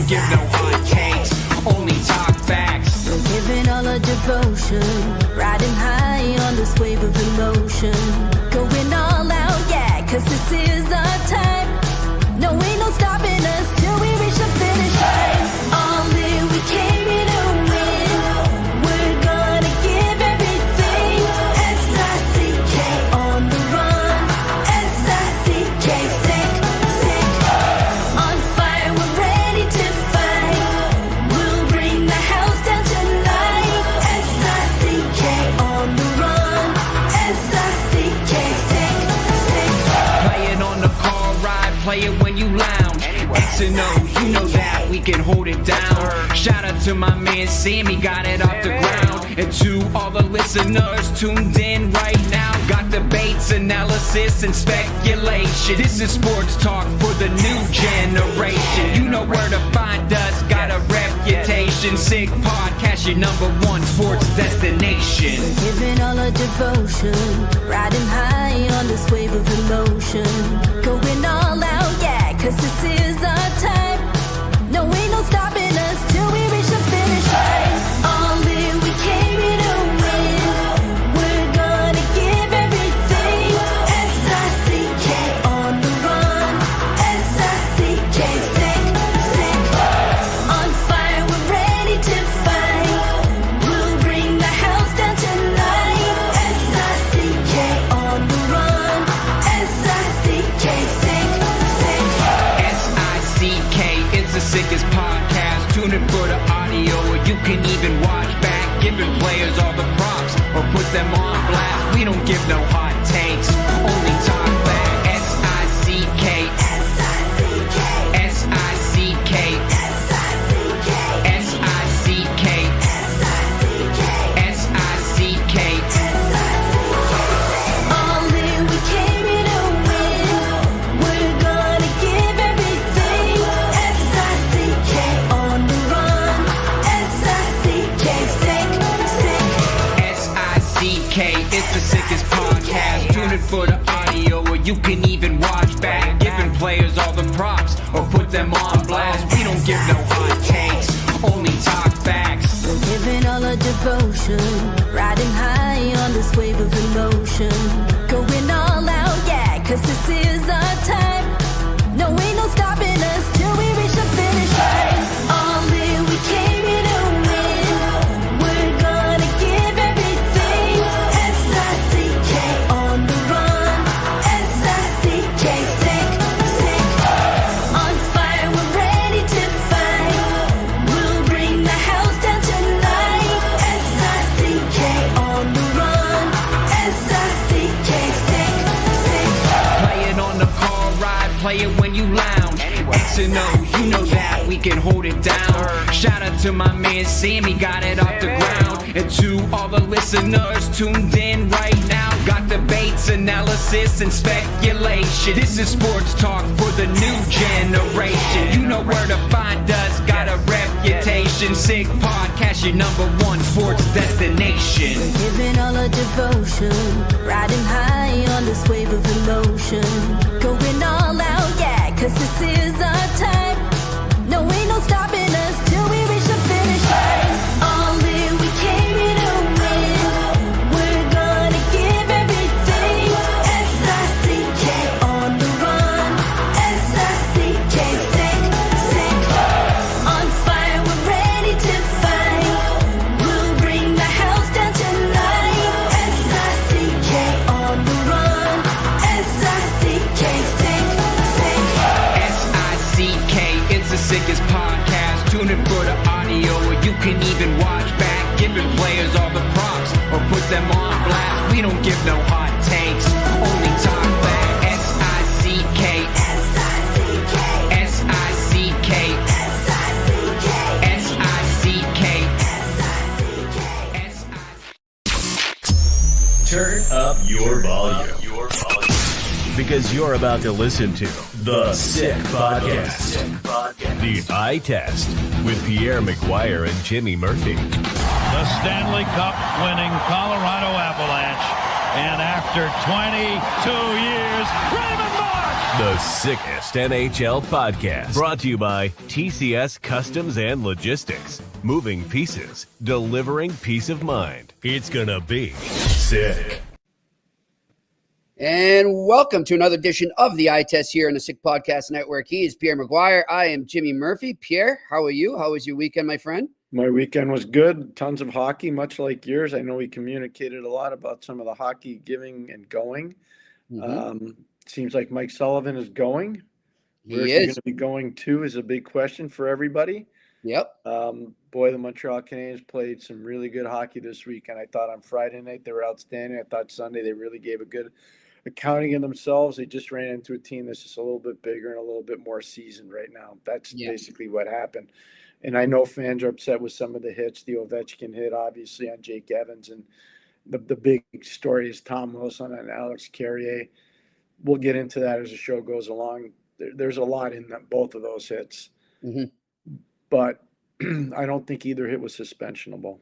don't give no hot takes, only talk facts. We're giving all our devotion, riding high on this wave of emotion. Going all out, yeah, cause this is our time. No, ain't no stopping us till we reach the finish line. All in, we came here to win. We're gonna give everything. S-I-C-K on the run. S-I-C-K, sick, sick. On fire, we're ready to fight. We'll bring the house down tonight. S-I-C-K on the run. S-I-C-K, sick, sick. Play it on the car ride, play it when you lounge. X and O, you know that we can hold it down. Shout out to my man Sammy, got it off the ground. And to all the listeners tuned in right now, got debates, analysis, and speculation. This is sports talk for the new generation. You know where to find us, got a reputation. Sick Podcast, your #1 sports destination. We're giving all our devotion, riding high on this wave of emotion. Going all out, yeah, cause this is our time. No, ain't no stopping us till we reach the finish line. All in, we came here to win. We're gonna give everything. S-I-C-K on the run. S-I-C-K, sick, sick. On fire, we're ready to fight. We'll bring the house down tonight. S-I-C-K on the run. S-I-C-K, sick, sick. S-I-C-K is the sickest podcast. Tune in for the audio, or you can even watch back. Giving players all the props, or put them on blast. We don't give no hot takes, only talk back. S-I-C-K, S-I-C-K, S-I-C-K, S-I-C-K, S-I-C-K, S-I-C-K, S-I-C-K. All in, we came here to win. We're gonna give everything. S-I-C-K on the run. S-I-C-K, sick, sick. S-I-C-K, it's the sickest podcast. Tune in for the audio, or you can even watch back. Giving players all the props, or put them on blast. We don't give no hot takes, only talk facts. We're giving all our devotion, riding high on this wave of emotion. Going all out, yeah, cause this is our time. No, ain't no stopping us till we reach the finish line. All in, we came here to win. We're gonna give everything. S-I-C-K on the run. S-I-C-K, sick, sick. On fire, we're ready to fight. We'll bring the house down tonight. S-I-C-K on the run. S-I-C-K, sick, sick. Play it on the car ride, play it when you lounge. X and O, you know that we can hold it down. Shout out to my man Sammy, got it off the ground. And to all the listeners tuned in right now, got debates, analysis, and speculation. This is sports talk for the new generation. You know where to find us, got a reputation. Sick Podcast, your #1 sports destination. We're giving all our devotion, riding high on this wave of emotion. Going all out, yeah, cause this is our time. No, ain't no stopping us till we reach the finish line. All in, we came here to win. We're gonna give everything. S-I-C-K on the run. S-I-C-K, sick, sick. On fire, we're ready to fight. We'll bring the house down tonight. S-I-C-K on the run. S-I-C-K, sick, sick. S-I-C-K, it's the sickest podcast. Tune in for the audio, or you can even watch back. Giving players all the props, or put them on blast. We don't give no hot takes, only talk back. S-I-C-K, S-I-C-K, S-I-C-K, S-I-C-K, S-I-C-K, S-I-C-K. Turn up your volume. Because you're about to listen to The Sick Podcast. The Eye Test with Pierre, McGuire, and Jimmy Murphy. The Stanley Cup winning Colorado Avalanche. And after 22 years, Raymond Mark The sickest NHL podcast. Brought to you by TCS Customs and Logistics. Moving pieces, delivering peace of mind. It's gonna be sick. And welcome to another edition of the Eye Test here on the Sick Podcast Network. He is Pierre McGuire. I am Jimmy Murphy. Pierre, how are you? How was your weekend, my friend? My weekend was good. Tons of hockey, much like yours. I know we communicated a lot about some of the hockey giving and going. Seems like Mike Sullivan is going. Where's he going to be going to is a big question for everybody. Yep. Boy, the Montreal Canadiens played some really good hockey this week, and I thought on Friday night they were outstanding. I thought Sunday they really gave a good accounting of themselves. They just ran into a team that's just a little bit bigger and a little bit more seasoned right now. That's basically what happened. And I know fans are upset with some of the hits, the Ovechkin hit, obviously, on Jake Evans. And the big story is Tom Wilson and Alex Carrier. We'll get into that as the show goes along. There's a lot in both of those hits. But I don't think either hit was suspensionable.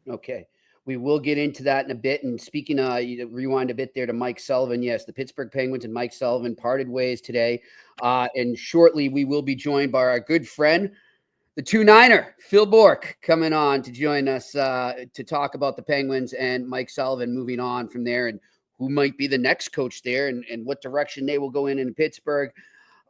Okay. We will get into that in a bit. And speaking you rewind a bit there to Mike Sullivan. Yes, the Pittsburgh Penguins and Mike Sullivan parted ways today. And shortly we will be joined by our good friend, the 2-9er, Phil Bourque, coming on to join us to talk about the Penguins and Mike Sullivan moving on from there and who might be the next coach there and what direction they will go in Pittsburgh.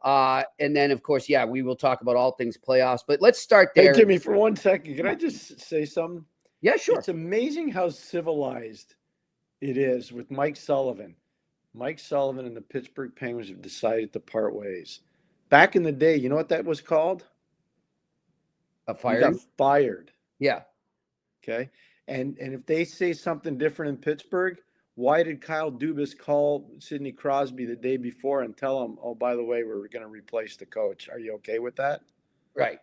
And then, of course, we will talk about all things playoffs. But let's start there. Hey, Jimmy, for 1 second, can I just say something? Yeah, sure. It's amazing how civilized it is with Mike Sullivan. Mike Sullivan and the Pittsburgh Penguins have decided to part ways. Back in the day, you know what that was called? A fire? He got fired. Yeah. Okay. And if they say something different in Pittsburgh, why did Kyle Dubas call Sidney Crosby the day before and tell him, oh, by the way, we're going to replace the coach? Are you okay with that? Right.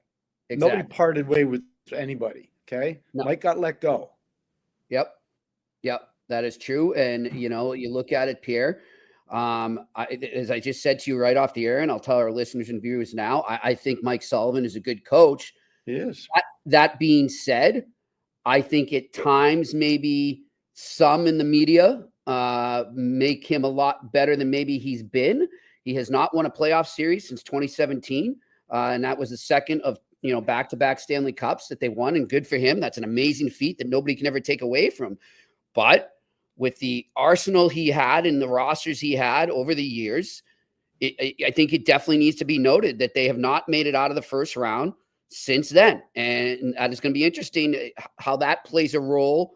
Exactly. Nobody parted way with anybody. Okay. No. Mike got let go. Yep. That is true. And, you look at it, Pierre, as I just said to you right off the air, and I'll tell our listeners and viewers now, I think Mike Sullivan is a good coach. He is. That being said, I think at times maybe some in the media make him a lot better than maybe he's been. He has not won a playoff series since 2017. And that was the second of, back-to-back Stanley Cups that they won. And good for him. That's an amazing feat that nobody can ever take away from. But with the arsenal he had and the rosters he had over the years, I think it definitely needs to be noted that they have not made it out of the first round since then. And that is going to be interesting how that plays a role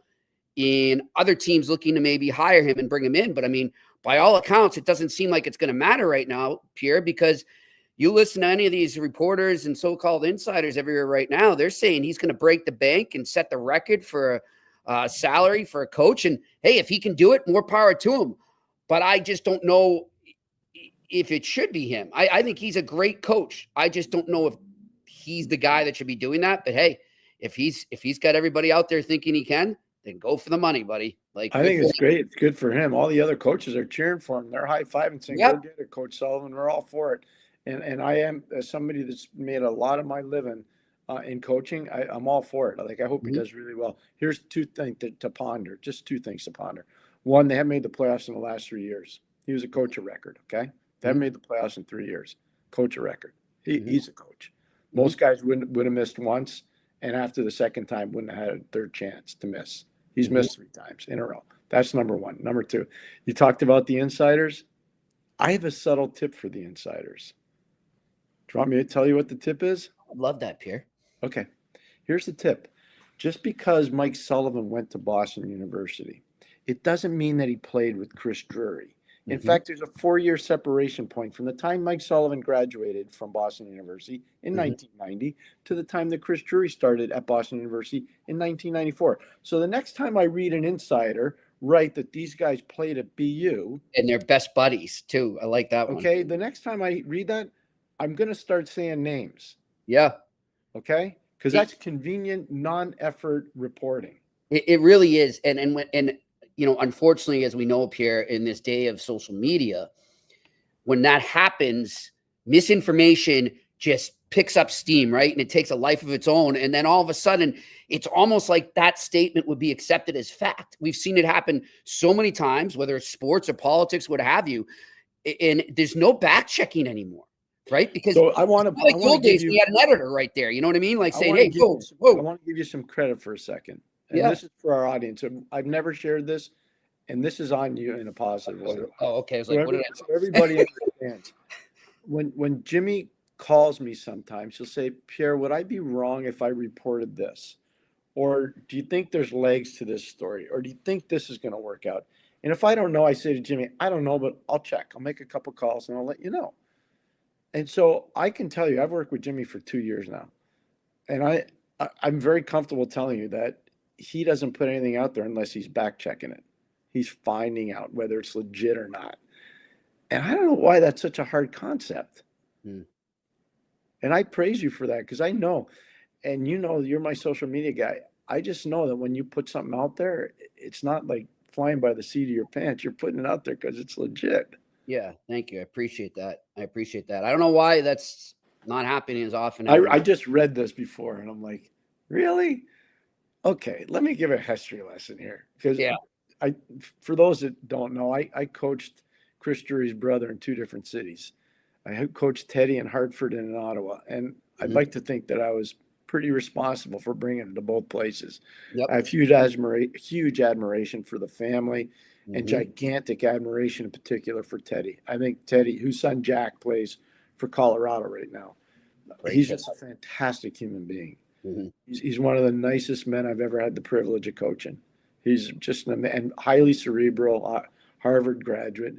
in other teams looking to maybe hire him and bring him in. But I mean, by all accounts, it doesn't seem like it's going to matter right now, Pierre, because you listen to any of these reporters and so-called insiders everywhere right now, they're saying he's going to break the bank and set the record for a salary for a coach. And hey, if he can do it, more power to him. But I just don't know if it should be him. I think he's a great coach. I just don't know if he's the guy that should be doing that. But hey, if he's got everybody out there thinking he can, then go for the money, buddy. Like, I think it's great. It's good for him. All the other coaches are cheering for him. They're high-fiving, saying, go get it, Coach Sullivan. We're all for it. And I am, as somebody that's made a lot of my living in coaching, I'm all for it. Like, I hope he does really well. Here's two things to ponder, just two things to ponder. One, they haven't made the playoffs in the last 3 years. He was a coach of record, okay? They haven't made the playoffs in 3 years. Coach of record. He's a coach. Most guys would have missed once, and after the second time wouldn't have had a third chance to miss. He's missed 3 times in a row. That's number one. Number two, you talked about the insiders. I have a subtle tip for the insiders. Do you want me to tell you what the tip is? I love that, Pierre. Okay. Here's the tip. Just because Mike Sullivan went to Boston University, it doesn't mean that he played with Chris Drury. In fact, there's a 4-year separation point from the time Mike Sullivan graduated from Boston University in 1990 to the time that Chris Drury started at Boston University in 1994. So the next time I read an insider write that these guys played at BU. And they're best buddies, too. I like that one. Okay, the next time I read that, I'm going to start saying names. Yeah. Okay? Because that's convenient, non-effort reporting. It really is. And unfortunately, as we know, Pierre, in this day of social media, when that happens, misinformation just picks up steam, right? And it takes a life of its own. And then all of a sudden, it's almost like that statement would be accepted as fact. We've seen it happen so many times, whether it's sports or politics, what have you. and there's no back checking anymore, right? Because So I want like the old days, to we had an editor right there. You know what I mean? Like saying, "Hey, I whoa." want to give you some credit for a second. And Yeah. this is for our audience. I've never shared this, and this is on you in a positive way. Oh, okay. I was like, what did I? So everybody understands. When Jimmy calls me sometimes, he'll say, Pierre, would I be wrong if I reported this? Or do you think there's legs to this story? Or do you think this is going to work out? And if I don't know, I say to Jimmy, I don't know, but I'll check. I'll make a couple calls and I'll let you know. And so I can tell you, I've worked with Jimmy for 2 years now. And I'm very comfortable telling you that he doesn't put anything out there unless he's back checking it. He's finding out whether it's legit or not. And I don't know why that's such a hard concept. And I praise you for that because I know, and you know, you're my social media guy. I just know that when you put something out there, it's not like flying by the seat of your pants. You're putting it out there because it's legit. Yeah, thank you. I appreciate that. I don't know why that's not happening as often. I just read this before and I'm like, really? Okay, let me give a history lesson here. Because for those that don't know, I coached Chris Drury's brother in 2 different cities. I coached Teddy in Hartford and in Ottawa. And I'd like to think that I was pretty responsible for bringing him to both places. Yep. I have huge admiration for the family and gigantic admiration in particular for Teddy. I think Teddy, whose son Jack plays for Colorado right now, he's just a fantastic human being. He's one of the nicest men I've ever had the privilege of coaching. He's just and highly cerebral, Harvard graduate.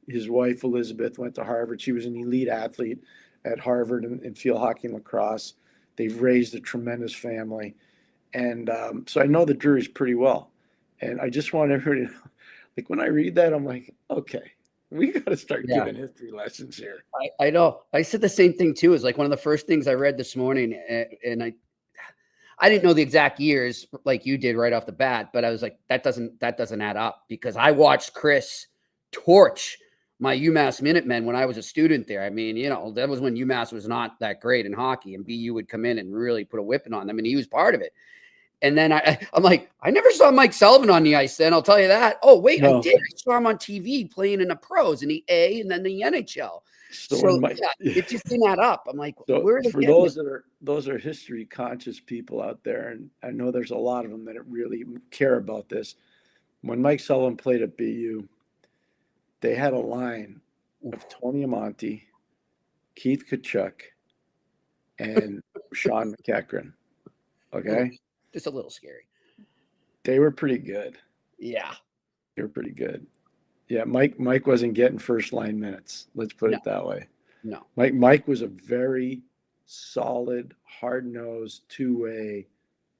His wife, Elizabeth, went to Harvard. She was an elite athlete at Harvard in field hockey and lacrosse. They've raised a tremendous family. And so I know the Drurys pretty well. And I just want everybody to know, like when I read that, I'm like, okay, we got to start giving history lessons here. I know. I said the same thing too. It's like one of the first things I read this morning. And I didn't know the exact years like you did right off the bat, but I was like, that doesn't add up because I watched Chris torch my UMass Minutemen when I was a student there. I mean, you know, that was when UMass was not that great in hockey and BU would come in and really put a whipping on them. And he was part of it. And then I'm like, I never saw Mike Sullivan on the ice then, I'll tell you that. Oh, wait, no. I did. I saw him on TV playing in the pros in the A and then the NHL. So it just didn't add up. I'm like, where are they for those are history conscious people out there, and I know there's a lot of them that really care about this. When Mike Sullivan played at BU, they had a line of Tony Amonte, Keith Tkachuk, and Sean McEachran. Okay? Just a little scary. They were pretty good. Yeah. They were pretty good. Yeah, Mike wasn't getting first line minutes. Let's put it that way. No. Mike was a very solid, hard-nosed, two-way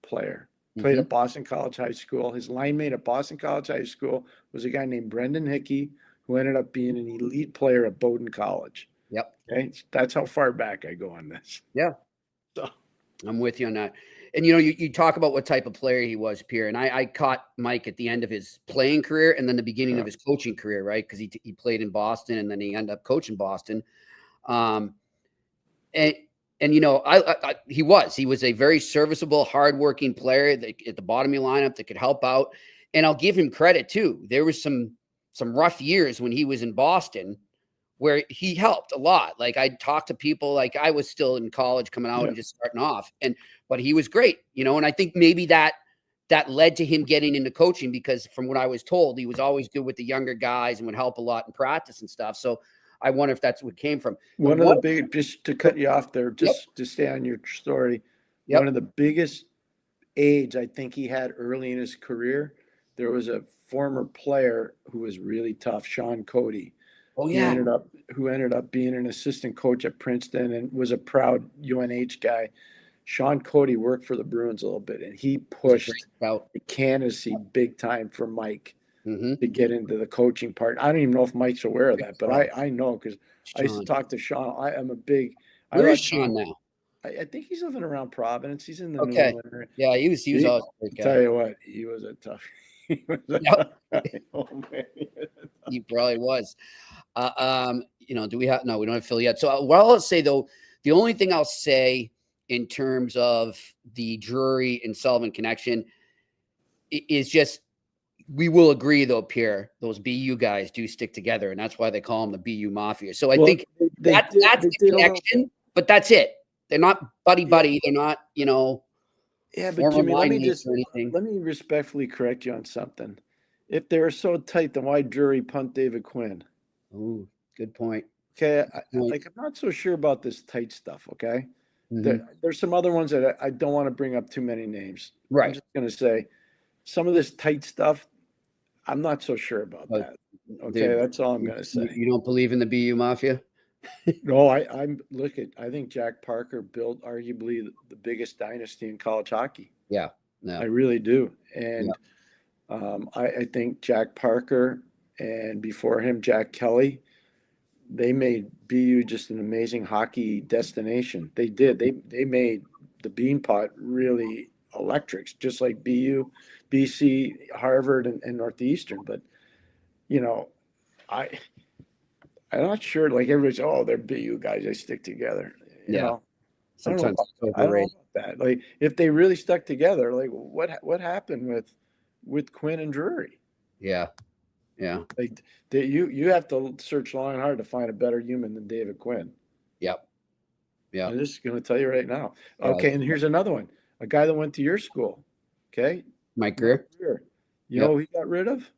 player. Played at Boston College High School. His line mate at Boston College High School was a guy named Brendan Hickey, who ended up being an elite player at Bowdoin College. Yep. Okay, that's how far back I go on this. Yeah. So I'm with you on that. And, you know, you talk about what type of player he was, Pierre. And I caught Mike at the end of his playing career and then the beginning of his coaching career, right? Because he played in Boston and then he ended up coaching Boston. And you know, he was a very serviceable, hardworking player at the bottom of the lineup that could help out. And I'll give him credit, too. There was some rough years when he was in Boston where he helped a lot. Like I talked to people, like I was still in college coming out and just starting off, but he was great, you know, and I think maybe that led to him getting into coaching because from what I was told, he was always good with the younger guys and would help a lot in practice and stuff. So I wonder if that's what came from. One of the big, just to cut you off there, just to stay on your story, one of the biggest aids I think he had early in his career, there was a former player who was really tough, Sean Cody. Oh, yeah. Who ended up being an assistant coach at Princeton and was a proud UNH guy. Sean Cody worked for the Bruins a little bit, and he pushed the candidacy big time for Mike to get into the coaching part. I don't even know if Mike's aware of that, but I know because I used to talk to Sean. Where is Sean now? I think he's living around Providence. He's in the New England area. Yeah, he was always a great guy. Tell you what, he was a tough. Tough guy. Oh man, he probably was. You know, we don't have Phil yet. So what I'll say though, the only thing I'll say in terms of the Drury and Sullivan connection is just we will agree though, Pierre, those BU guys do stick together, and that's why they call them the BU Mafia. So I think that's the connection, but that's it. They're not buddy. They're not, Yeah, but Jimmy, or anything. let me respectfully correct you on something. If they were so tight, then why Drury punt David Quinn? Ooh, good point. Okay, I'm not so sure about this tight stuff. Okay, there's some other ones that I don't want to bring up too many names. Right. I'm just going to say some of this tight stuff, I'm not so sure about that. Okay, dude, that's all I'm going to say. You don't believe in the BU Mafia? No, I think Jack Parker built arguably the biggest dynasty in college hockey. Yeah, no. I really do. And I think Jack Parker and before him, Jack Kelly, they made BU just an amazing hockey destination. They did. They made the Beanpot really electric, just like BU, BC, Harvard, and Northeastern. But, I'm not sure. Like everybody's, they're BU guys. They stick together. You know? Sometimes I don't know about that. Like if they really stuck together, like what happened with Quinn and Drury? Yeah. Yeah. Like you have to search long and hard to find a better human than David Quinn. Yep. Yeah. I'm just going to tell you right now. Okay, and here's another one. A guy that went to your school. Okay. Mike Greer. You know who he got rid of?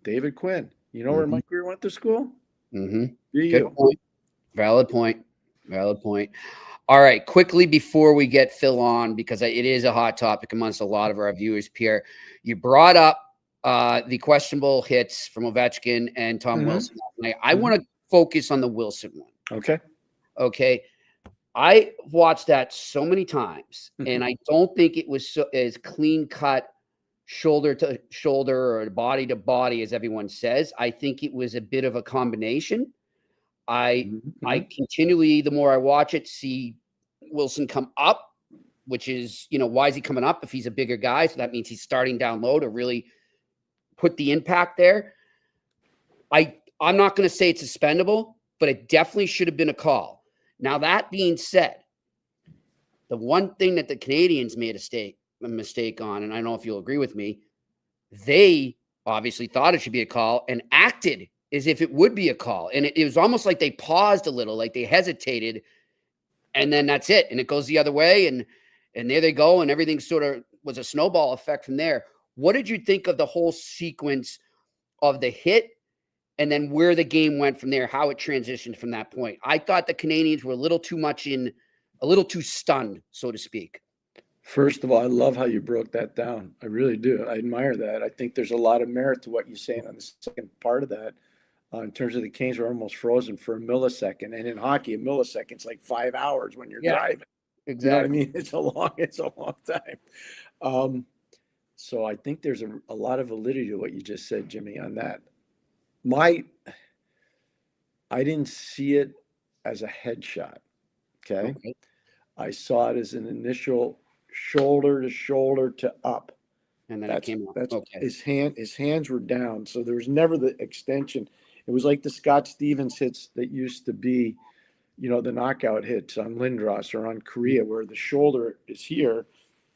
David Quinn. You know where Mike Greer went to school? Mm-hmm. Good point. Valid point. All right. Quickly before we get Phil on, because it is a hot topic amongst a lot of our viewers, Pierre, you brought up the questionable hits from Ovechkin and Tom Wilson. I want to focus on the Wilson one. Okay. I watched that so many times, and I don't think it was as clean cut, shoulder to shoulder or body to body as everyone says. I think it was a bit of a combination. I continually, the more I watch it, see Wilson come up, which is, why is he coming up if he's a bigger guy? So that means he's starting down low to really put the impact there. I'm not going to say it's suspendable, but it definitely should have been a call. Now, that being said, the one thing that the Canadians made a mistake on, and I don't know if you'll agree with me, they obviously thought it should be a call and acted as if it would be a call. And it was almost like they paused a little, like they hesitated, and then that's it. And it goes the other way, and there they go, and everything sort of was a snowball effect from there. What did you think of the whole sequence of the hit and then where the game went from there, how it transitioned from that point? I thought the Canadians were a little too stunned, so to speak. First of all, I love how you broke that down. I really do. I admire that. I think there's a lot of merit to what you're saying on the second part of that. In terms of the Canes were almost frozen for a millisecond. And in hockey, a millisecond's like 5 hours when you're driving. Exactly. You know what I mean? It's a long time. So I think there's a lot of validity to what you just said, Jimmy, on that. I didn't see it as a headshot. Okay. I saw it as an initial shoulder to shoulder to up. And then it came up. His hands were down. So there was never the extension. It was like the Scott Stevens hits that used to be, the knockout hits on Lindros or on Korea, where the shoulder is here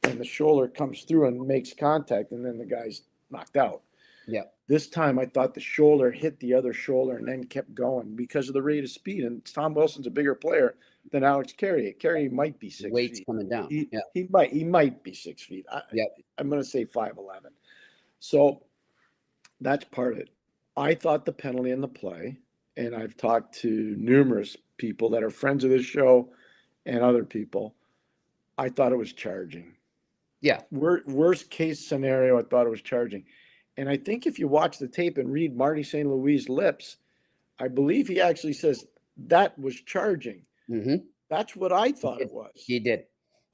and the shoulder comes through and makes contact, and then the guy's knocked out. Yeah. This time I thought the shoulder hit the other shoulder and then kept going because of the rate of speed. And Tom Wilson's a bigger player than Alex Carey. Carey might be 6 feet. Weight's coming down. He might be 6 feet. I'm going to say 5'11". So that's part of it. I thought the penalty in the play, and I've talked to numerous people that are friends of this show and other people, I thought it was charging. Yeah. Worst case scenario, I thought it was charging. And I think if you watch the tape and read Marty St. Louis' lips, I believe he actually says that was charging. That's what I thought it was. He did.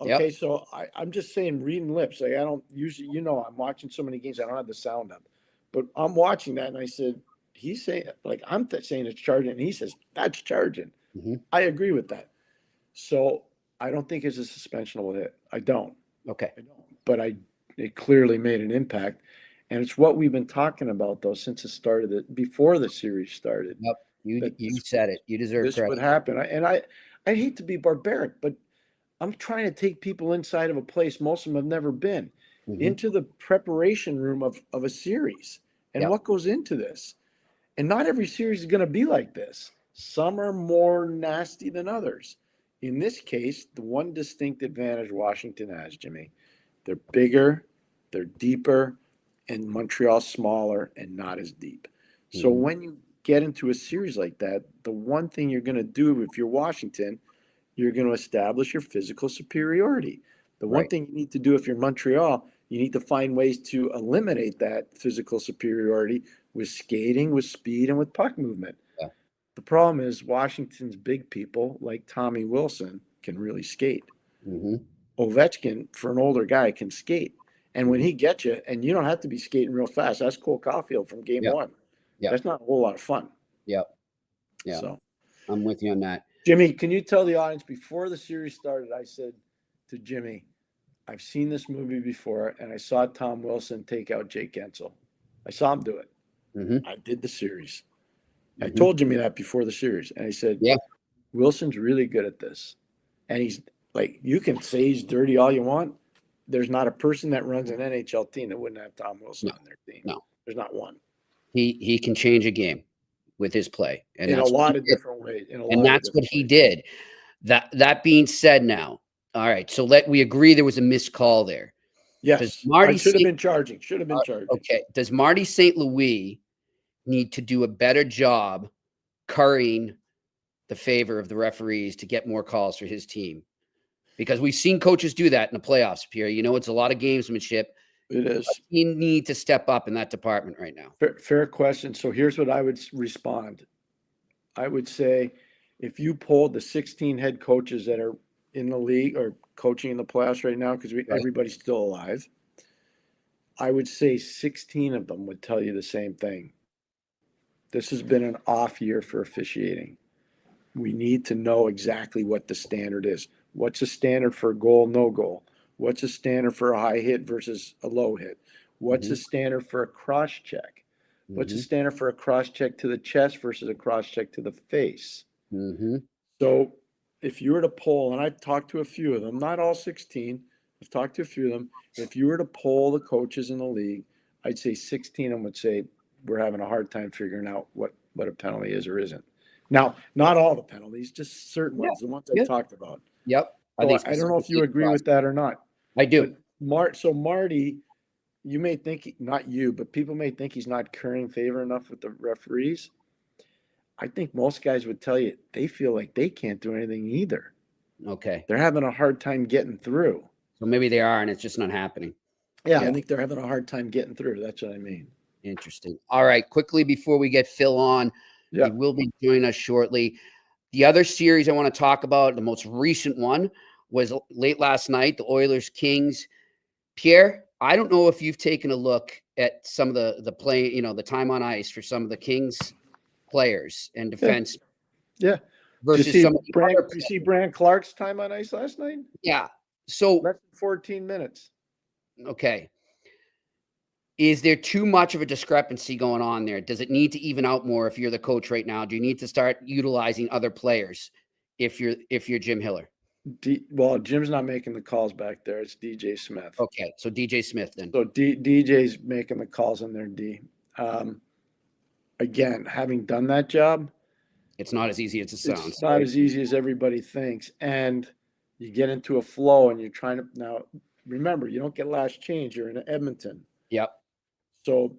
Okay, so I'm just saying reading lips. Like I don't usually, I'm watching so many games, I don't have the sound up. But I'm watching that, and I said, he's saying, like I'm saying it's charging, and he says, that's charging. I agree with that. So I don't think it's a suspensionable hit. I don't. Okay. I don't. But it clearly made an impact. And it's what we've been talking about, though, since it started, before the series started. Yep. You said it. You deserve this credit. Would happen. I hate to be barbaric, but I'm trying to take people inside of a place most of them have never been, into the preparation room of a series. and Yep. what goes into this. And not every series is going to be like this. Some are more nasty than others. In this case, the one distinct advantage Washington has, Jimmy, they're bigger, they're deeper, and Montreal's smaller and not as deep. So when you get into a series like that, the one thing you're going to do if you're Washington, you're going to establish your physical superiority. The one thing you need to do if you're Montreal, you need to find ways to eliminate that physical superiority with skating, with speed, and with puck movement. Yeah. The problem is Washington's big people, like Tommy Wilson, can really skate. Ovechkin, for an older guy, can skate. And when he gets you, and you don't have to be skating real fast. That's Cole Caulfield from game one. Yeah. That's not a whole lot of fun. Yep. Yeah. So, I'm with you on that. Jimmy, can you tell the audience, before the series started, I said to Jimmy, I've seen this movie before, and I saw Tom Wilson take out Jake Gensel. I saw him do it. I did the series. I told Jimmy that before the series, and I said, Wilson's really good at this. And he's like, you can say he's dirty all you want. There's not a person that runs an NHL team that wouldn't have Tom Wilson on their team. No. There's not one. He can change a game with his play. And in a lot of different ways. And that's what he did. That being said now, all right, so we agree there was a missed call there. Yes, Marty should have been charging. Should have been charging. Okay, does Marty St. Louis need to do a better job currying the favor of the referees to get more calls for his team? Because we've seen coaches do that in the playoffs, Pierre. You know, it's a lot of gamesmanship. It is. He need to step up in that department right now. Fair question. So here's what I would respond. I would say if you polled the 16 head coaches that are in the league or coaching in the playoffs right now, because everybody's still alive, I would say 16 of them would tell you the same thing. This has been an off year for officiating. We need to know exactly what the standard is. What's the standard for a goal, no goal? What's the standard for a high hit versus a low hit? What's the standard for a cross check? What's the standard for a cross check to the chest versus a cross check to the face? So if you were to poll, and I've talked to a few of them, not all 16, I've talked to a few of them. If you were to poll the coaches in the league, I'd say 16 of them would say we're having a hard time figuring out what a penalty is or isn't. Now, not all the penalties, just certain ones, the ones I talked about. Yep. I don't know if you agree with that or not. I do. So Marty, you may think, not you, but people may think he's not currying favor enough with the referees. I think most guys would tell you they feel like they can't do anything either. Okay. They're having a hard time getting through. So maybe they are, and it's just not happening. Yeah, I think they're having a hard time getting through. That's what I mean. Interesting. All right. Quickly before we get Phil on, he will be joining us shortly. The other series I want to talk about, the most recent one, was late last night, the Oilers-Kings. Pierre, I don't know if you've taken a look at some of the play, the time on ice for some of the Kings players and defense. Yeah. Versus some of the other you see Brand Clark's time on ice last night? Yeah. So less than 14 minutes. Okay. Is there too much of a discrepancy going on there? Does it need to even out more if you're the coach right now? Do you need to start utilizing other players if you're Jim Hiller? Well, Jim's not making the calls back there. It's DJ Smith. Okay, so DJ Smith then. So DJ's making the calls on their D. Again, having done that job, it's not as easy as it sounds. It's not as easy as everybody thinks. And you get into a flow and you're trying to – now, remember, you don't get last change. You're in Edmonton. Yep. So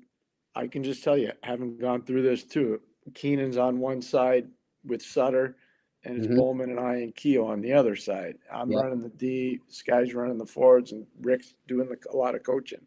I can just tell you, having gone through this too, Keenan's on one side with Sutter, and it's Bowman and I and Keogh on the other side. I'm running the D, Sky's running the forwards, and Rick's doing a lot of coaching.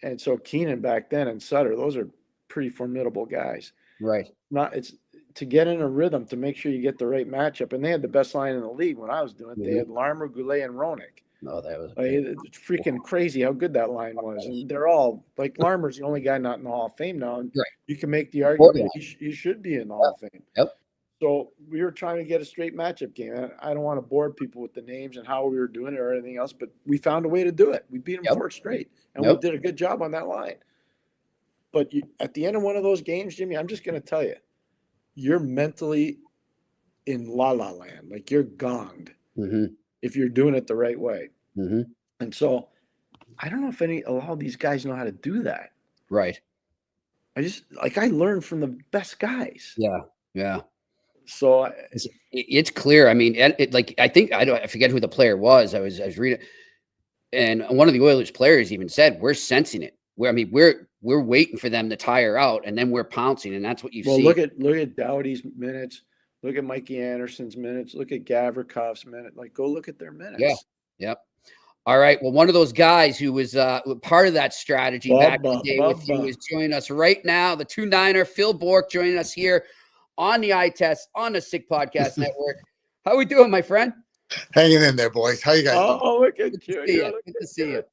And so Keenan back then and Sutter, those are pretty formidable guys. Right. It's to get in a rhythm, to make sure you get the right matchup. And they had the best line in the league when I was doing it. They had Larmer, Goulet, and Roenick. No, that was it's freaking crazy how good that line was. And they're all like Larmer's the only guy not in the Hall of Fame now. And you can make the argument he should be in the Hall of Fame. Yep. So we were trying to get a straight matchup game. I don't want to bore people with the names and how we were doing it or anything else, but we found a way to do it. We beat them 4 straight, and we did a good job on that line. But at the end of one of those games, Jimmy, I'm just going to tell you, you're mentally in la-la land. Like you're gonged if you're doing it the right way. And so I don't know if a lot of these guys know how to do that. Right. I learned from the best guys. Yeah. Yeah. So It's clear. I mean, I forget who the player was. I was reading, and one of the Oilers players even said, "We're sensing it. We're waiting for them to tire out, and then we're pouncing, and that's what you see." look at Doughty's minutes. Look at Mikey Anderson's minutes. Look at Gavrikoff's minute. Like, go look at their minutes. Yeah. Yep. All right. Well, one of those guys who was part of that strategy back in the day with you is joining us right now. The 2-9er, Phil Bourque, joining us here on the Eye Test on the Sick Podcast Network. How we doing, my friend? Hanging in there, boys. How you guys doing? Oh, look at you. Good to see you.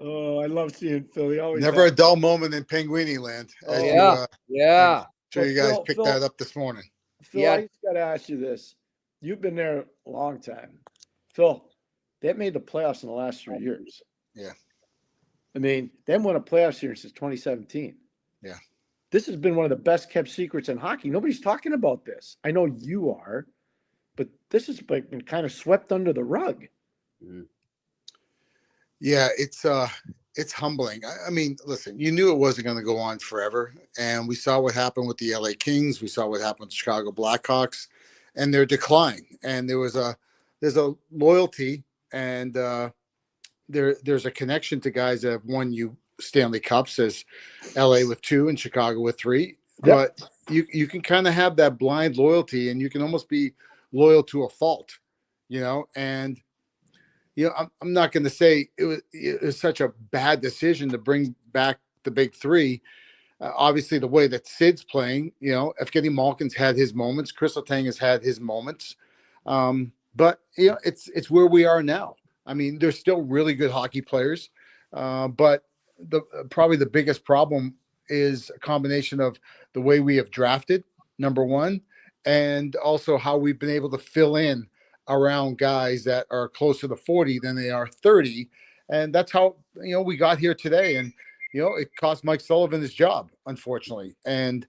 Oh, I love seeing Phil. He always Never a dull moment in Penguini land. Oh, yeah. Sure, you guys picked that up this morning. Phil, I just got to ask you this. You've been there a long time. Phil, they made the playoffs in the last 3 years. Yeah. I mean, they haven't won a playoff series since 2017. Yeah. This has been one of the best kept secrets in hockey. Nobody's talking about this. I know you are, but this has been kind of swept under the rug. Mm-hmm. Yeah, it's humbling. I mean, listen, you knew it wasn't going to go on forever, and we saw what happened with the LA Kings. We saw what happened with the Chicago Blackhawks, and their decline. And there's a loyalty, and there's a connection to guys that have won you Stanley Cups, as LA with 2 and Chicago with 3. Yep. But you can kind of have that blind loyalty, and you can almost be loyal to a fault, and. I'm not going to say it was such a bad decision to bring back the big 3. Obviously, the way that Sid's playing, Evgeny Malkin's had his moments. Chris Letang has had his moments. But, it's where we are now. I mean, there's still really good hockey players. But probably the biggest problem is a combination of the way we have drafted, number one, and also how we've been able to fill in around guys that are closer to 40 than they are 30. And that's how, we got here today. And, it cost Mike Sullivan his job, unfortunately. And,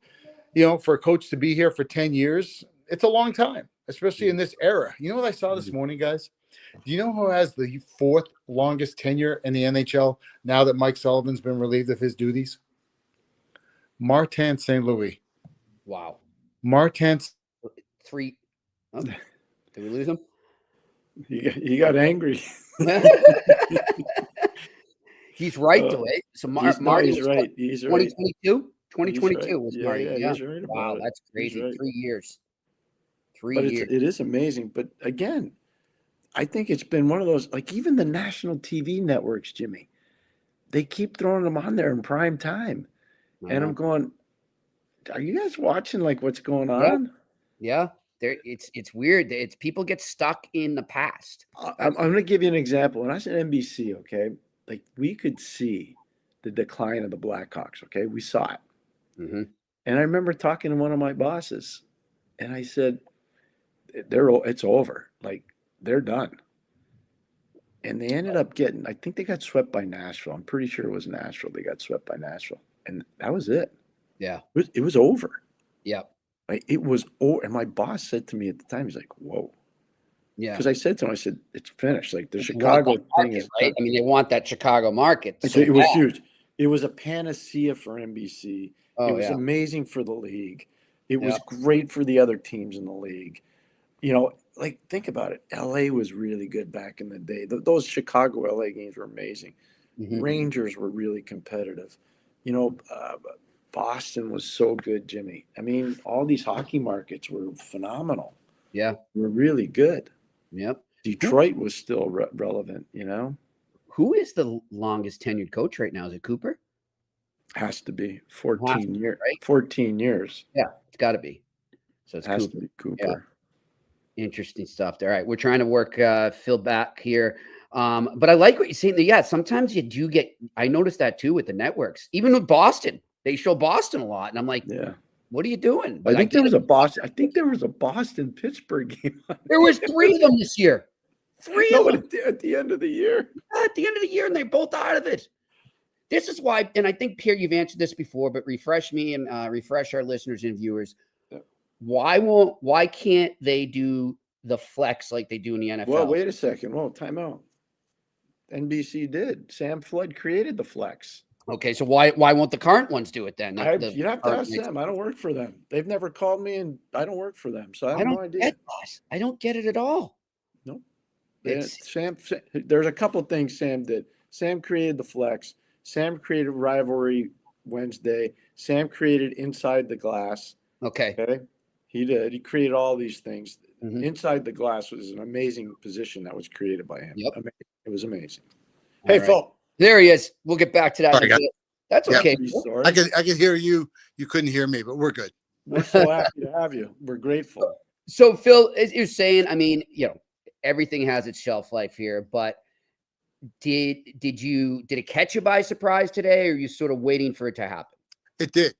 for a coach to be here for 10 years, it's a long time, especially in this era. You know what I saw this morning, guys? Do you know who has the 4th longest tenure in the NHL now that Mike Sullivan's been relieved of his duties? Martin St. Louis. Wow. Martin. 3. Oh, did we lose him? He got angry. He's right, though. Eh? So Martin, he's right. He's 2022? 2022 was Martin. Yeah, he's right. Wow, that's crazy. 3 years. 3 but years. It is amazing. But again, I think it's been one of those, like even the national TV networks, Jimmy, they keep throwing them on there in prime time. And I'm going, are you guys watching like what's going on? Yeah. It's weird. It's people get stuck in the past. I'm going to give you an example. When I was at NBC, okay, like we could see the decline of the Blackhawks. Okay, we saw it. Mm-hmm. And I remember talking to one of my bosses, and I said, "It's over. Like they're done." And they ended up getting. I think they got swept by Nashville. I'm pretty sure it was Nashville. They got swept by Nashville, and that was it. Yeah, it was over. Yeah. It was over, and my boss said to me at the time, he's like, "Whoa." Yeah. Because I said to him, I said, it's finished. Like the Chicago thing is right. I mean, they want that Chicago market. So it was huge. It was a panacea for NBC. It was amazing for the league. It was great for the other teams in the league. Like think about it. LA was really good back in the day. Those Chicago LA games were amazing. Mm-hmm. Rangers were really competitive. Boston was so good, Jimmy. I mean, all these hockey markets were phenomenal. Yeah. Were really good. Yep. Detroit was still relevant, Who is the longest tenured coach right now? Is it Cooper? Has to be 14 years. Right? 14 years. Yeah, it's got to be. So it has to be Cooper. Yeah. Interesting stuff there. All right, we're trying to work Phil back here. But I like what you're saying. Yeah, sometimes you do get, I noticed that too with the networks. Even with Boston, they show Boston a lot. And I'm like, yeah. What are you doing? But I think there was a Boston Pittsburgh game. There was 3 of them this year. 3 of them at the end of the year. At the end of the year, and they're both out of it. This is why, and I think Pierre, you've answered this before, but refresh me and refresh our listeners and viewers. Why can't they do the flex like they do in the NFL? Well, wait a second. Whoa, time out. NBC did. Sam Flood created the flex. Okay, so why won't the current ones do it then? You'd have to ask them. I don't work for them. They've never called me, and I don't work for them, so I have no idea. I don't get it at all. Nope. Sam, there's a couple things Sam did. Sam created the flex. Sam created Rivalry Wednesday. Sam created Inside the Glass. Okay. He did. He created all these things. Mhm. Inside the Glass was an amazing position that was created by him. Yep. It was amazing. All Hey, right. Phil. There he is. We'll get back to that. Sorry, in a bit. That's Yeah. okay. Sorry. I could hear you. You couldn't hear me, but we're good. We're so happy to have you. We're grateful. So Phil, as you're saying, I mean, everything has its shelf life here, but did it catch you by surprise today, or are you sort of waiting for it to happen? It did.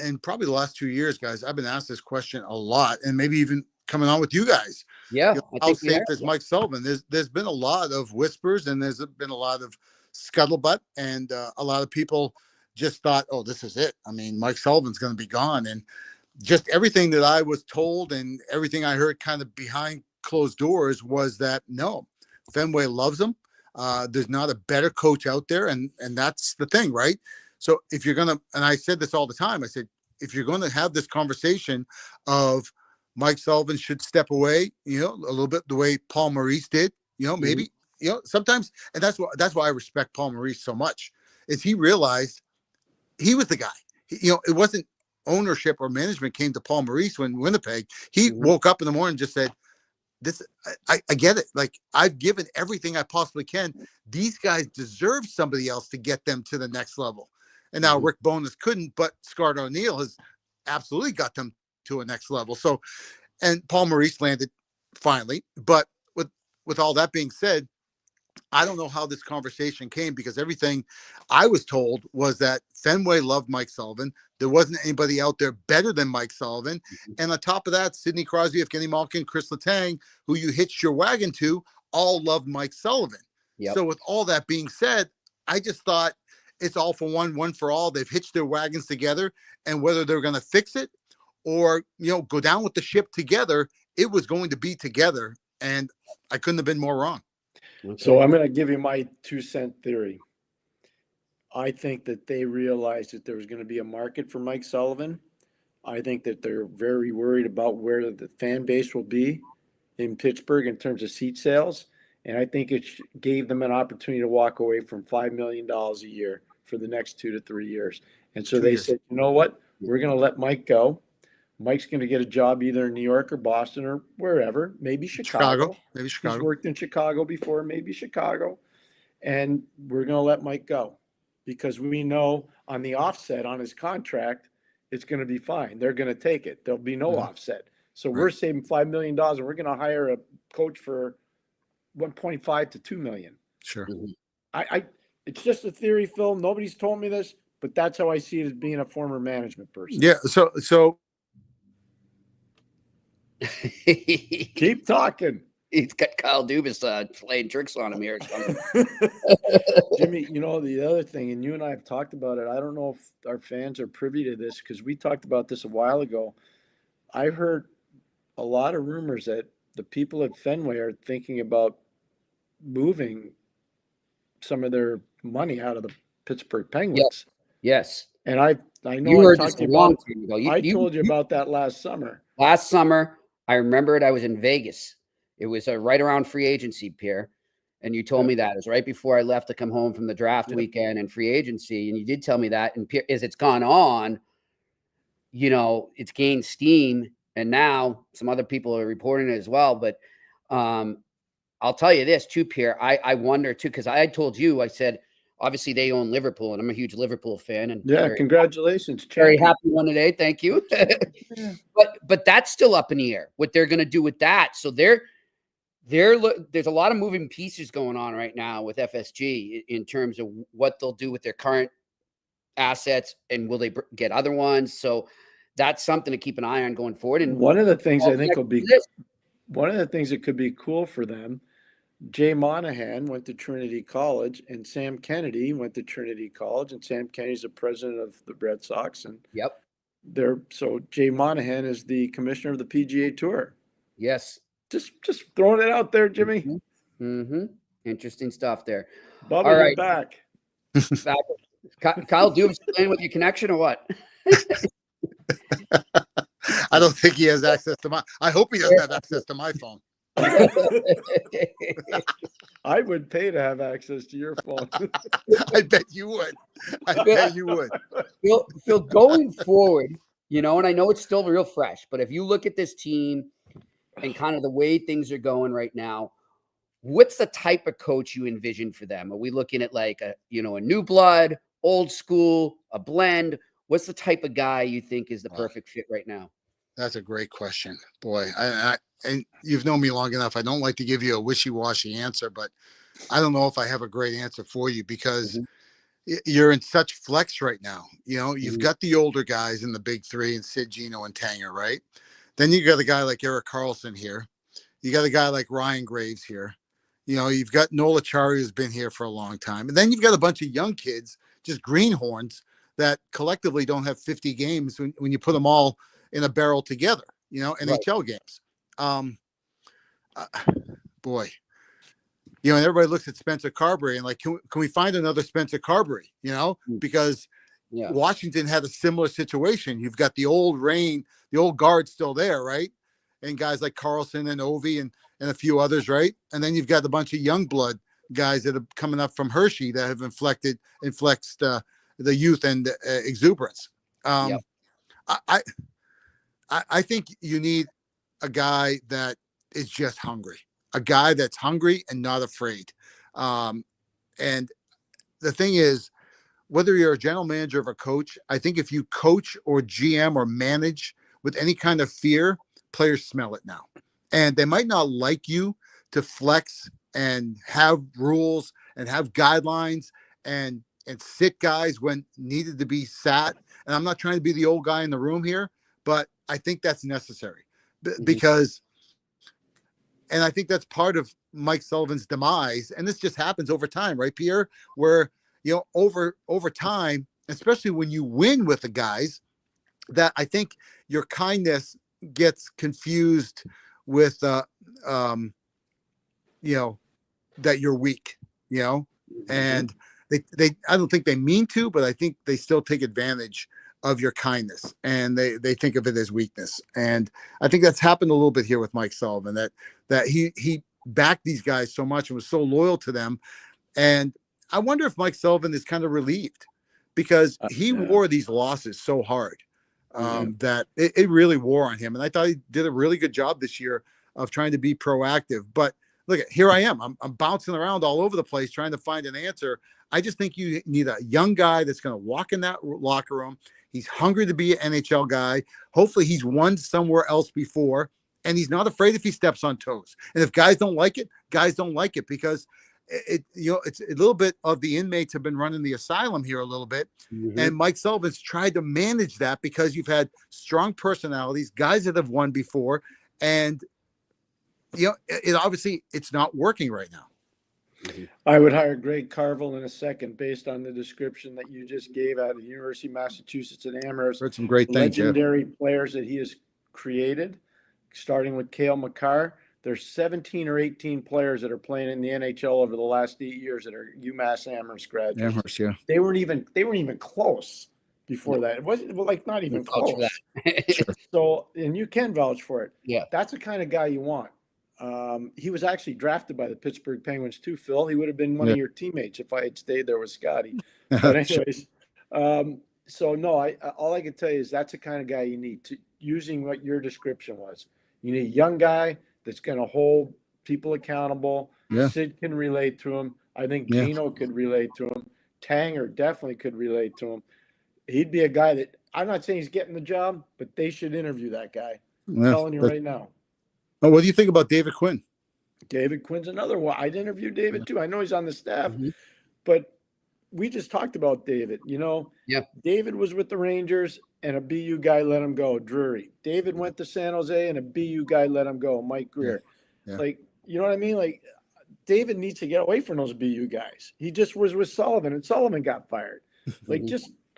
And probably the last 2 years, guys, I've been asked this question a lot, and maybe even coming on with you guys. Yeah. How safe is Mike Sullivan? There's been a lot of whispers, and there's been a lot of scuttlebutt, and a lot of people just thought, oh, this is it. I mean, Mike Sullivan's going to be gone. And just everything that I was told and everything I heard kind of behind closed doors was that, no, Fenway loves him. There's not a better coach out there. And that's the thing, right? So if you're going to, and I said this all the time, I said, if you're going to have this conversation of Mike Sullivan should step away, a little bit the way Paul Maurice did, maybe, sometimes, and that's why I respect Paul Maurice so much, is he realized he was the guy. It wasn't ownership or management came to Paul Maurice when Winnipeg. He woke up in the morning and just said, I get it. Like, I've given everything I possibly can. These guys deserve somebody else to get them to the next level. And now Rick Bowness couldn't, but Scott O'Neill has absolutely got them to a next level. So, and Paul Maurice landed finally. But with all that being said, I don't know how this conversation came, because everything I was told was that Fenway loved Mike Sullivan. There wasn't anybody out there better than Mike Sullivan. And on top of that, Sidney Crosby, Evgeny Malkin, Chris Letang, who you hitched your wagon to, all loved Mike Sullivan. Yep. So with all that being said, I just thought it's all for one for all. They've hitched their wagons together, and whether they're going to fix it or, go down with the ship together, it was going to be together. And I couldn't have been more wrong. So I'm going to give you my 2-cent theory. I think that they realized that there was going to be a market for Mike Sullivan. I think that they're very worried about where the fan base will be in Pittsburgh in terms of seat sales. And I think it gave them an opportunity to walk away from $5 million a year for the next 2 to 3 years. And so they said, you know what? We're going to let Mike go. Mike's going to get a job either in New York or Boston or wherever, maybe Chicago. Maybe Chicago. He's worked in Chicago before, maybe Chicago. And we're going to let Mike go because we know on the offset on his contract, it's going to be fine. They're going to take it. There'll be no offset. So we're saving $5 million, and we're going to hire a coach for 1.5 to 2 million. Sure. It's just a theory, Phil. Nobody's told me this, but that's how I see it as being a former management person. Yeah. So keep talking. He's got Kyle Dubas playing tricks on him here. Jimmy, the other thing, and you and I have talked about it. I don't know if our fans are privy to this because we talked about this a while ago. I've heard a lot of rumors that the people at Fenway are thinking about moving some of their money out of the Pittsburgh Penguins. Yes. And I know you heard I this talked a to long you time about, ago. I told you about that last summer. Last summer, I remember it. I was in Vegas. It was right around free agency, Pierre. And you told me that. It was right before I left to come home from the draft weekend and free agency. And you did tell me that. And Pierre, as it's gone on, it's gained steam. And now some other people are reporting it as well. But I'll tell you this too, Pierre. I wonder too, because I told you, I said, obviously they own Liverpool, and I'm a huge Liverpool fan. And congratulations. Very happy one today. Thank you. But that's still up in the air, what they're going to do with that. So there's a lot of moving pieces going on right now with FSG in terms of what they'll do with their current assets, and will they get other ones? So that's something to keep an eye on going forward. And one of the things I think one of the things that could be cool for them, Jay Monahan went to Trinity College, and Sam Kennedy went to Trinity College, and Sam Kennedy's the president of the Red Sox. And so Jay Monahan is the commissioner of the PGA Tour. Yes. Just throwing it out there, Jimmy. Mm-hmm. Interesting stuff there. Bubba, All you're right. back. Kyle, do you explain with your connection or what? I don't think he has access to I hope he doesn't have access to my phone. I would pay to have access to your phone. I bet you would. I bet you would. Phil, going forward, and I know it's still real fresh, but if you look at this team and kind of the way things are going right now, what's the type of coach you envision for them? Are we looking at like a new blood, old school, a blend? What's the type of guy you think is the perfect fit right now? That's a great question. Boy, and you've known me long enough. I don't like to give you a wishy-washy answer, but I don't know if I have a great answer for you because you're in such flex right now. You've got the older guys in the big three and Sid, Gino, and Tanger, right? Then you got a guy like Erik Karlsson here. You got a guy like Ryan Graves here. You've got Nola Chari, who's been here for a long time. And then you've got a bunch of young kids, just greenhorns, that collectively don't have 50 games when you put them all in a barrel together, NHL games. Boy, and everybody looks at Spencer Carberry and like, can we find another Spencer Carberry, because Washington had a similar situation. You've got the old guard still there, right? And guys like Karlsson and Ovi and a few others, right? And then you've got a bunch of young blood guys that are coming up from Hershey that have inflexed the youth and exuberance. I think you need a guy that is just hungry, a guy that's hungry and not afraid. And the thing is, whether you're a general manager or a coach, I think if you coach or GM or manage with any kind of fear, players smell it now. And they might not like you to flex and have rules and have guidelines and sit guys when needed to be sat. And I'm not trying to be the old guy in the room here, but I think that's necessary because, and I think that's part of Mike Sullivan's demise. And this just happens over time, right, Pierre? Where, over time, especially when you win with the guys, that I think your kindness gets confused with, that you're weak, and they I don't think they mean to, but I think they still take advantage of your kindness and they think of it as weakness. And I think that's happened a little bit here with Mike Sullivan, that he backed these guys so much and was so loyal to them. And I wonder if Mike Sullivan is kind of relieved because he wore these losses so hard that it really wore on him. And I thought he did a really good job this year of trying to be proactive. But look, here I am. I'm bouncing around all over the place trying to find an answer. I just think you need a young guy that's going to walk in that locker room. He's hungry to be an NHL guy. Hopefully he's won somewhere else before, and he's not afraid if he steps on toes. And if guys don't like it, because it's a little bit of the inmates have been running the asylum here a little bit. And Mike Sullivan's tried to manage that because you've had strong personalities, guys that have won before. And, it obviously it's not working right now. I would hire Greg Carvel in a second based on the description that you just gave out of the University of Massachusetts at Amherst. Heard some great things. Legendary players that he has created, starting with Cale Makar. There's 17 or 18 players that are playing in the NHL over the last 8 years that are UMass Amherst graduates. Amherst, yeah. They weren't even close before that. It wasn't not even close. Sure. So, and you can vouch for it. Yeah. That's the kind of guy you want. He was actually drafted by the Pittsburgh Penguins too, Phil. He would have been one of your teammates if I had stayed there with Scotty. But anyways, so no, all I can tell you is that's the kind of guy you need to, using what your description was. You need a young guy that's going to hold people accountable. Yeah. Sid can relate to him. I think Gino could relate to him. Tanger definitely could relate to him. He'd be a guy that, I'm not saying he's getting the job, but they should interview that guy. I'm telling you right now. Oh, what do you think about David Quinn? David Quinn's another one. I'd interview David too. I know he's on the staff, but we just talked about David. David was with the Rangers and a BU guy let him go, Drury. David went to San Jose and a BU guy let him go, Mike Greer. Yeah. Like, you know what I mean? Like, David needs to get away from those BU guys. He just was with Sullivan and Sullivan got fired. Like,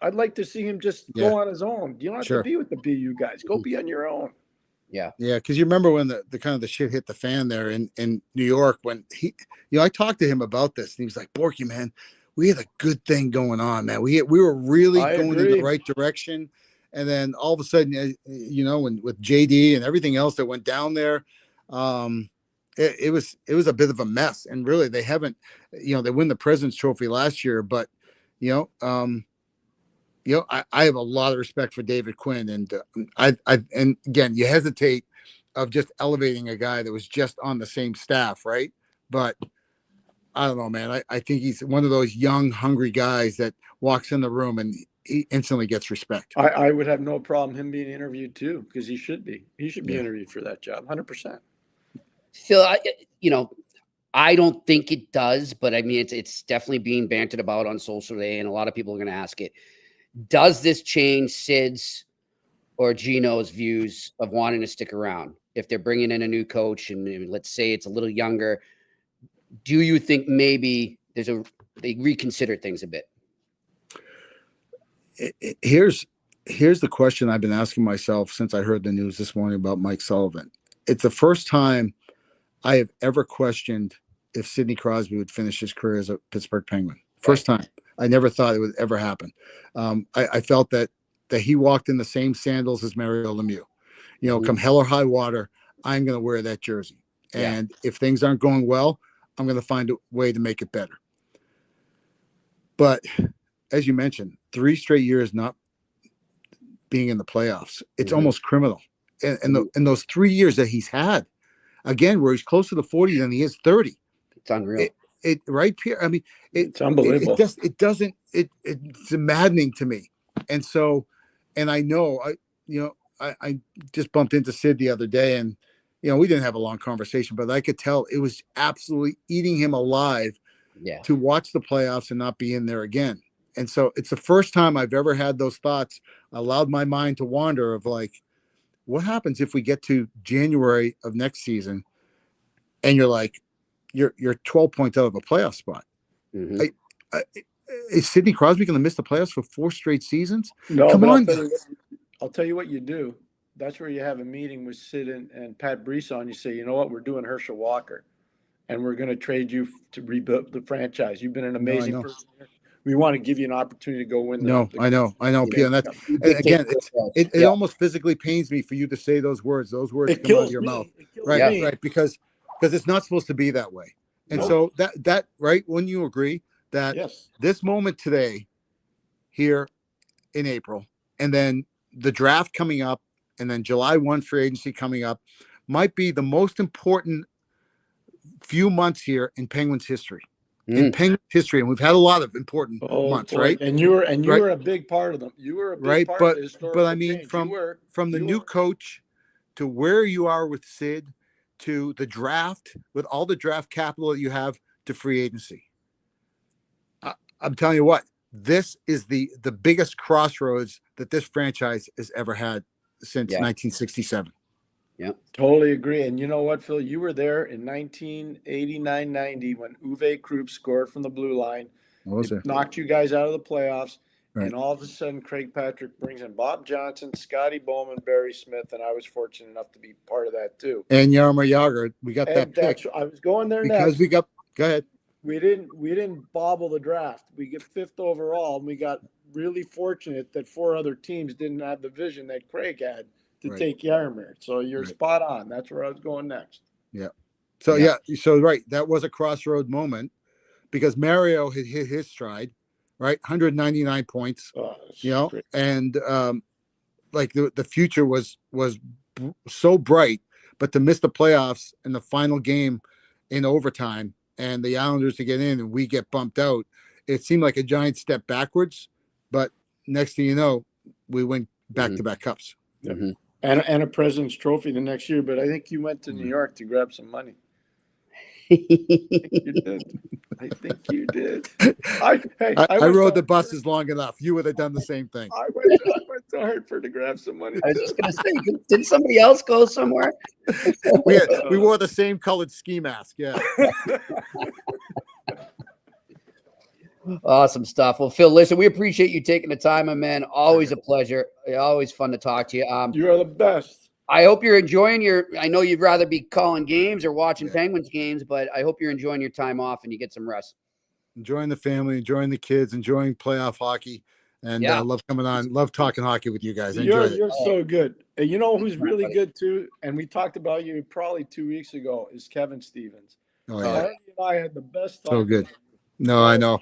I'd like to see him just go on his own. You don't have to be with the BU guys. Go be on your own. Yeah. Yeah, because you remember when the kind of the shit hit the fan there in New York when he, I talked to him about this and he was like, Bourque, man, we had a good thing going on, man. We were really I going in agree. the right direction, and then all of a sudden, when with JD and everything else that went down there, it was a bit of a mess. And really, they haven't, they win the President's Trophy last year, but I have a lot of respect for David Quinn, and and again, you hesitate of just elevating a guy that was just on the same staff, right? But I don't know, man. I think he's one of those young, hungry guys that walks in the room and he instantly gets respect. I would have no problem him being interviewed too, because he should be. He should be interviewed for that job, 100%. Phil, I don't think it does, but I mean, it's definitely being bantered about on social today, and a lot of people are going to ask it. Does this change Sid's or Gino's views of wanting to stick around? If they're bringing in a new coach and let's say it's a little younger, do you think maybe they reconsider things a bit? Here's the question I've been asking myself since I heard the news this morning about Mike Sullivan. It's the first time I have ever questioned if Sidney Crosby would finish his career as a Pittsburgh Penguin. First time. I never thought it would ever happen. I felt that he walked in the same sandals as Mario Lemieux. Come hell or high water, I'm going to wear that jersey. And if things aren't going well, I'm going to find a way to make it better. But as you mentioned, 3 straight years not being in the playoffs, it's almost criminal. And those 3 years that he's had, again, where he's closer to 40 than he is 30. It's unreal. Right, Pierre? I mean, it's unbelievable. It's maddening to me. And so, and I know, I just bumped into Sid the other day, and we didn't have a long conversation, but I could tell it was absolutely eating him alive to watch the playoffs and not be in there again. And so it's the first time I've ever had those thoughts, allowed my mind to wander of like, what happens if we get to January of next season and you're like, you're 12 points out of a playoff spot. Mm-hmm. Is Sidney Crosby going to miss the playoffs for 4 straight seasons? No, come on. I'll tell you what you do. That's where you have a meeting with Sid and Pat Brisson. You say, you know what, we're doing Herschel Walker, and we're going to trade you to rebuild the franchise. You've been an amazing person here. We want to give you an opportunity to go win. I know, Pierre. And that's again, it almost physically pains me for you to say those words. Those words come out of your mouth, right? Because it's not supposed to be that way. And so that right, wouldn't you agree that this moment today, here in April, and then the draft coming up, and then July 1 free agency coming up, might be the most important few months here in Penguins history. In Penguins history, and we've had a lot of important months, right? And you were a big part of them. You were a big part of the historical but I mean, change. from the new coach to where you are with Sid, to the draft, with all the draft capital that you have, to free agency. I'm telling you what, this is the biggest crossroads that this franchise has ever had since 1967. Yeah, totally agree. And you know what, Phil? You were there in 1989-90 when Uwe Krupp scored from the blue line. Knocked you guys out of the playoffs. Right. And all of a sudden, Craig Patrick brings in Bob Johnson, Scotty Bowman, Barry Smith, and I was fortunate enough to be part of that too. And Jaromir Jagr, we got that pick. I was going there because next. Go ahead. We didn't bobble the draft. We get 5th overall, and we got really fortunate that 4 other teams didn't have the vision that Craig had to take Jaromir. So you're spot on. That's where I was going next. Yeah. So right, that was a crossroad moment because Mario had hit his stride, right? 199 points. Great. And like the future was so bright, but to miss the playoffs in the final game in overtime and the Islanders to get in and we get bumped out, it seemed like a giant step backwards. But next thing you know, we win back-to-back cups. Mm-hmm. And a President's Trophy the next year. But I think you went to New York to grab some money. I think you did. I rode the buses long enough. You would have done the same thing. I went to Hartford to grab some money. I was just going to say, did somebody else go somewhere? we wore the same colored ski mask. Yeah. Awesome stuff. Well, Phil, listen, we appreciate you taking the time, my man. Always a pleasure. Always fun to talk to you. You are the best. I hope you're enjoying I know you'd rather be calling games or watching Penguins games, but I hope you're enjoying your time off and you get some rest. Enjoying the family, enjoying the kids, enjoying playoff hockey, and love coming on. Love talking hockey with you guys. I enjoyed it. You're so good. And you know who's really good too? And we talked about you probably 2 weeks ago is Kevin Stevens. Oh yeah. He and I had the best time. So good. No, I know.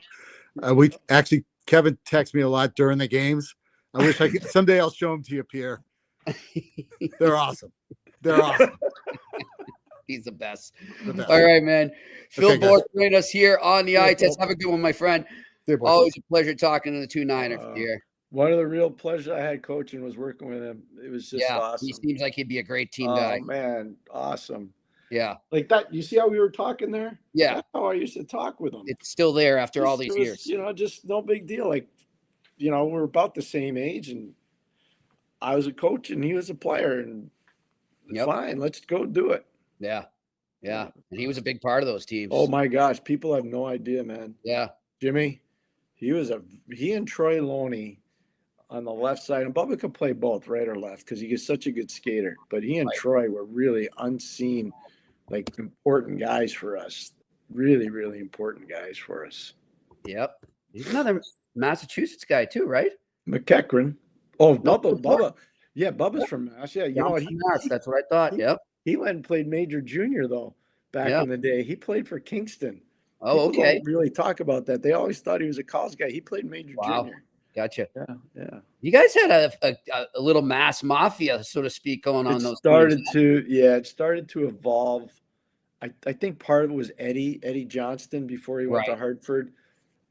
Kevin texts me a lot during the games. I wish I could. Someday I'll show them to you, Pierre. They're awesome. They're awesome. He's the best. The best. All right, man. Phil guys. Bourque joined us here on the eye test. Have a good one, my friend. Always a pleasure talking to the 2-9er here. One of the real pleasures I had coaching was working with him. It was just awesome. He seems like he'd be a great team guy. Oh, man. Awesome. Yeah. Like that. You see how we were talking there? Yeah. That's how I used to talk with him. It's still there after all these years. You know, just no big deal. Like, you know, we're about the same age, and I was a coach and he was a player, and fine, let's go do it. Yeah. Yeah. And he was a big part of those teams. Oh my gosh. People have no idea, man. Yeah. Jimmy, he and Troy Loney on the left side, and Bubba could play both, right or left, because he is such a good skater. But he and Troy were really unseen, like important guys for us. Really, really important guys for us. Yep. He's another Massachusetts guy too, right? McEachran. Oh, Bubba. Yeah, Bubba's from Mass. Yeah, you know what? That's what I thought. Yep. He went and played major junior though back in the day. He played for Kingston. Oh, People okay. don't really talk about that. They always thought he was a college guy. He played major junior. Gotcha. Yeah. You guys had a little mass mafia, so to speak, going on. It started to evolve. I think part of it was Eddie Johnston before he went to Hartford.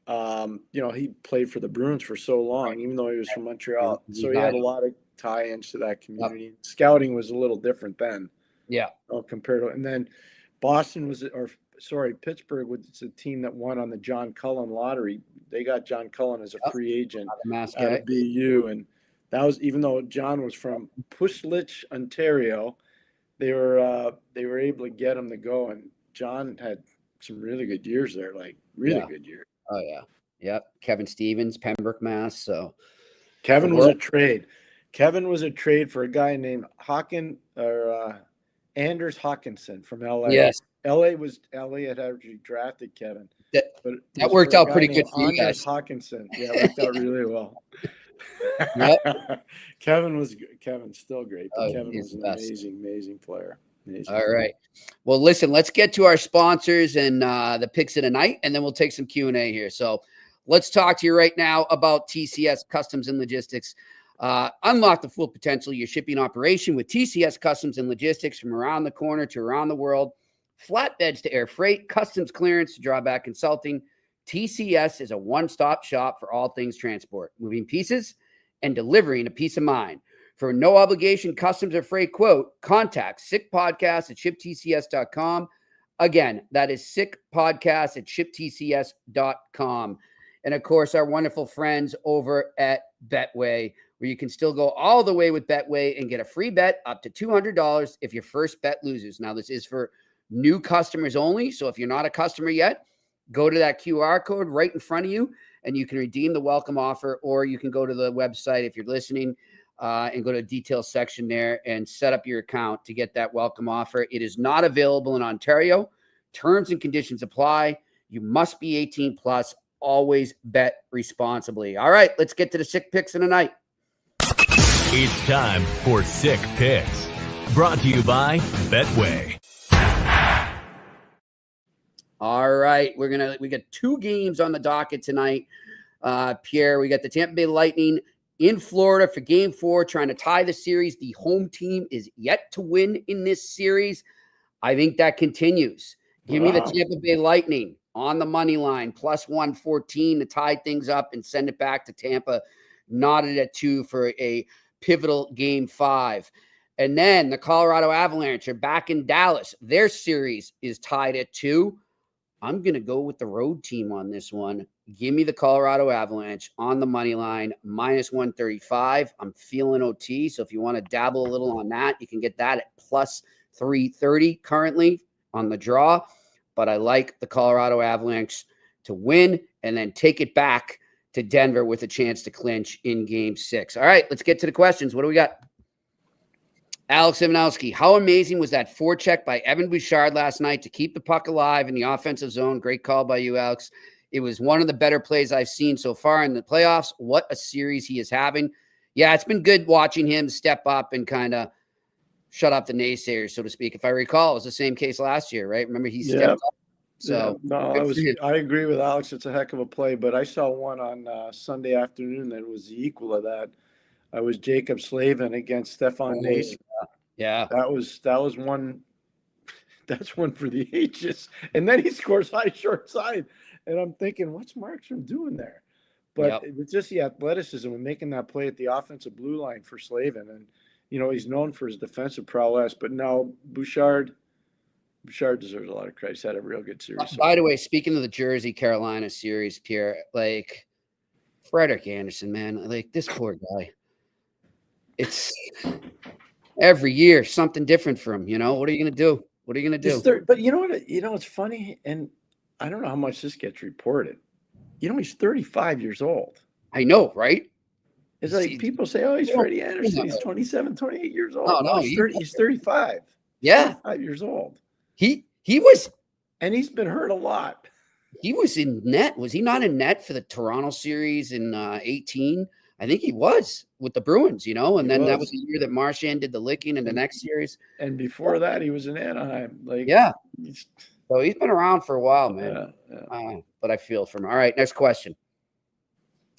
You know, he played for the Bruins for so long, even though he was from Montreal. So he had a lot of tie-ins to that community. Yep. Scouting was a little different then. Yeah. Compared to, and then Pittsburgh was a team that won on the John Cullen lottery. They got John Cullen as a free agent out of BU, and that was, even though John was from Pushlich, Ontario, they were able to get him to go, and John had some really good years there, like good years. Oh yeah, yep. Kevin Stevens, Pembroke, Mass. So Kevin was a trade. Kevin was a trade for a guy named Anders Hawkinson from LA. Yes. LA had actually drafted Kevin. That worked out pretty good for you guys. Hawkinson. Yeah, it worked out really well. Yep. Kevin's still great. But Kevin was an amazing player. All right. Well, listen, let's get to our sponsors and the picks of the night, and then we'll take some Q&A here. So let's talk to you right now about TCS Customs and Logistics. Unlock the full potential of your shipping operation with TCS Customs and Logistics. From around the corner to around the world. Flatbeds to air freight, customs clearance to drawback consulting. TCS is a one-stop shop for all things transport, moving pieces and delivering a peace of mind. For no obligation customs or freight quote, contact sickpodcast@shiptcs.com. Again, that is sickpodcast@shiptcs.com. And of course, our wonderful friends over at Betway, where you can still go all the way with Betway and get a free bet up to $200 if your first bet loses. Now, this is for new customers only. So if you're not a customer yet, go to that QR code right in front of you and you can redeem the welcome offer, or you can go to the website if you're listening and go to the details section there and set up your account to get that welcome offer. It is not available in Ontario. Terms and conditions apply. You must be 18 plus. Always bet responsibly. All right, let's get to the sick picks of the night. It's time for Sick Picks, brought to you by Betway. All right, we got 2 games on the docket tonight. Pierre, we got the Tampa Bay Lightning in Florida for Game 4, trying to tie the series. The home team is yet to win in this series. I think that continues. Give me the Tampa Bay Lightning on the money line, plus 114 to tie things up and send it back to Tampa, knotted at 2 for a pivotal Game 5. And then the Colorado Avalanche are back in Dallas. Their series is tied at 2. I'm going to go with the road team on this one. Give me the Colorado Avalanche on the money line, minus 135. I'm feeling OT, so if you want to dabble a little on that, you can get that at plus 330 currently on the draw. But I like the Colorado Avalanche to win and then take it back to Denver with a chance to clinch in Game 6. All right, let's get to the questions. What do we got? Alex Ivanowski, how amazing was that forecheck by Evan Bouchard last night to keep the puck alive in the offensive zone? Great call by you, Alex. It was one of the better plays I've seen so far in the playoffs. What a series he is having. Yeah, it's been good watching him step up and kind of shut up the naysayers, so to speak. If I recall, it was the same case last year, right? Remember, he stepped up. So I agree with Alex. It's a heck of a play, but I saw one on Sunday afternoon that was the equal of that. I was Jacob Slavin against Stefan Nace. Yeah, that was one. That's one for the ages. And then he scores high short side, and I'm thinking, what's Markstrom doing there? But it's just the athleticism and making that play at the offensive blue line for Slavin, and he's known for his defensive prowess. But now Bouchard deserves a lot of credit. He's had a real good series. By the way, speaking of the Jersey Carolina series, Pierre, like Frederik Andersen, man, like this poor guy. It's every year something different for him. What are you going to do? What are you going to do? But you know what? It's funny, and I don't know how much this gets reported. He's 35 years old. I know, right? It's like people say, oh, he's Freddie Andersen. He's 27, 28 years old. No, he's 35. Yeah. 35 years old. He was. And he's been hurt a lot. He was in net. Was he not in net for the Toronto series in 18? I think he was with the Bruins, and then that was the year that Marchand did the licking in the next series. And before that, he was in Anaheim. So he's been around for a while, man. Yeah. But I feel for him. All right, next question.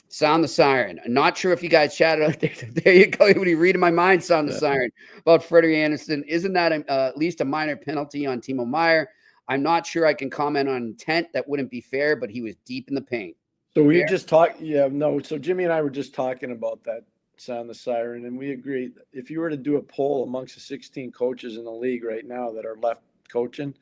Sound the siren. I'm not sure if you guys chatted out there. There you go. When you read in my mind, sound the siren about Frederik Andersen. Isn't that at least a minor penalty on Timo Meier? I'm not sure I can comment on intent. That wouldn't be fair, but he was deep in the paint. So we just talked. So Jimmy and I were just talking about that sound the siren, and we agreed if you were to do a poll amongst the 16 coaches in the league right now that are left coaching,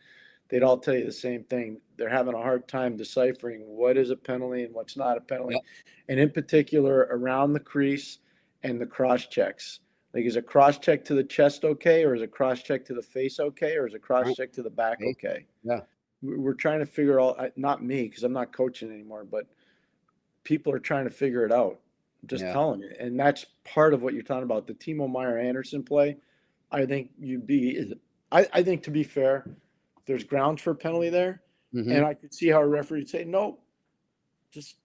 they'd all tell you the same thing. They're having a hard time deciphering what is a penalty and what's not a penalty. Yep. And in particular, around the crease and the cross checks. Like, is a cross check to the chest okay? Or is a cross check to the face okay? Or is a cross check to the back okay? Yeah. We're trying to figure out, not me, because I'm not coaching anymore, but people are trying to figure it out. Just telling you. And that's part of what you're talking about. The Timo Meier Andersen play, I think I think, to be fair, there's grounds for a penalty there. Mm-hmm. And I could see how a referee would say, no, just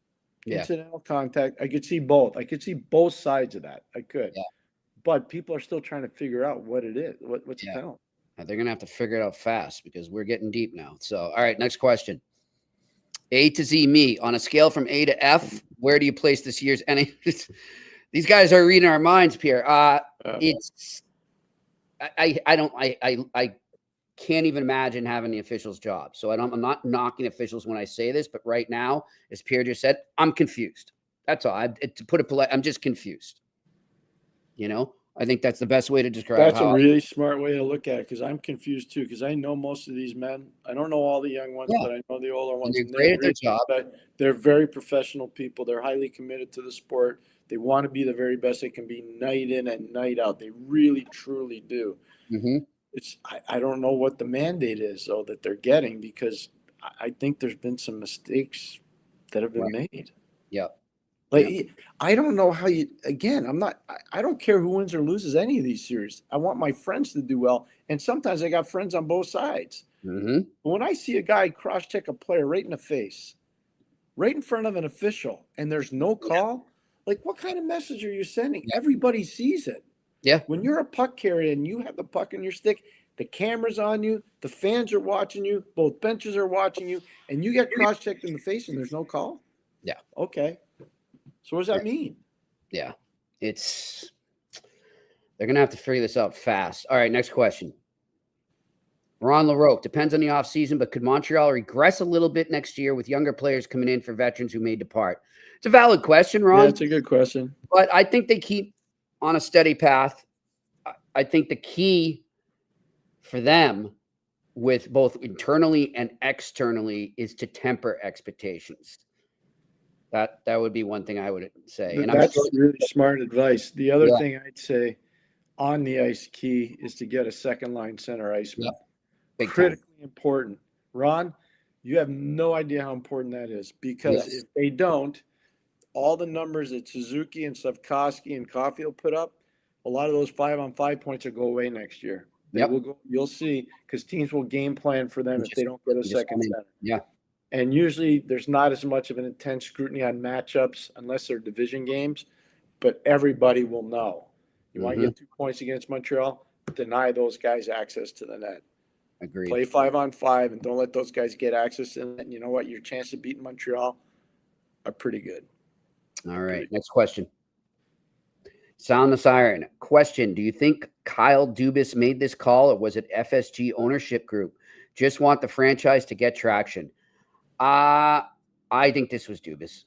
incidental contact. I could see both. I could see both sides of that. I could. Yeah. But people are still trying to figure out what it is. What's the penalty? They're going to have to figure it out fast because we're getting deep now. So, all right, next question. A to Z, me. On a scale from A to F, where do you place this year's These guys are reading our minds, Pierre. It's I can't even imagine having the officials' job. So I'm not knocking officials when I say this, but right now, as Pierre just said, I'm confused. That's all. To put it polite, I'm just confused. I think that's the best way to describe it. That's a really smart way to look at it, because I'm confused too, because I know most of these men. I don't know all the young ones, but I know the older ones. They're great at their job. They're very professional people. They're highly committed to the sport. They want to be the very best they can be night in and night out. They really, truly do. Mm-hmm. I don't know what the mandate is, though, that they're getting, because I think there's been some mistakes that have been made. Yeah. I don't know how I don't care who wins or loses any of these series. I want my friends to do well. And sometimes I got friends on both sides. Mm-hmm. But when I see a guy cross-check a player right in the face, right in front of an official, and there's no call, what kind of message are you sending? Everybody sees it. Yeah. When you're a puck carrier and you have the puck in your stick, the camera's on you, the fans are watching you, both benches are watching you, and you get cross-checked in the face and there's no call? Yeah. Okay. So what does that mean? Yeah. They're going to have to figure this out fast. All right, next question. Ron LaRoque, depends on the offseason, but could Montreal regress a little bit next year with younger players coming in for veterans who may depart? It's a valid question, Ron. Yeah, it's a good question. But I think they keep on a steady path. I think the key for them, with both internally and externally, is to temper expectations. That would be one thing I would say. And that's really smart advice. The other thing I'd say on the ice key is to get a second line center iceman. Yep. Critically important. Ron, you have no idea how important that is, because if they don't, all the numbers that Suzuki and Slavkovsky and Caulfield put up, a lot of those 5-on-5 points will go away next year. They Yep. will go. You'll see, because teams will game plan for them if they don't get a second center. Yeah. And usually there's not as much of an intense scrutiny on matchups unless they're division games, but everybody will know. You want to get 2 points against Montreal, deny those guys access to the net. Agreed. Play 5-on-5 and don't let those guys get access to the net. And you know what? Your chance of beating Montreal are pretty good. All right. Next question. Sound the siren. Question. Do you think Kyle Dubas made this call, or was it FSG ownership group? Just want the franchise to get traction. I think this was Dubas.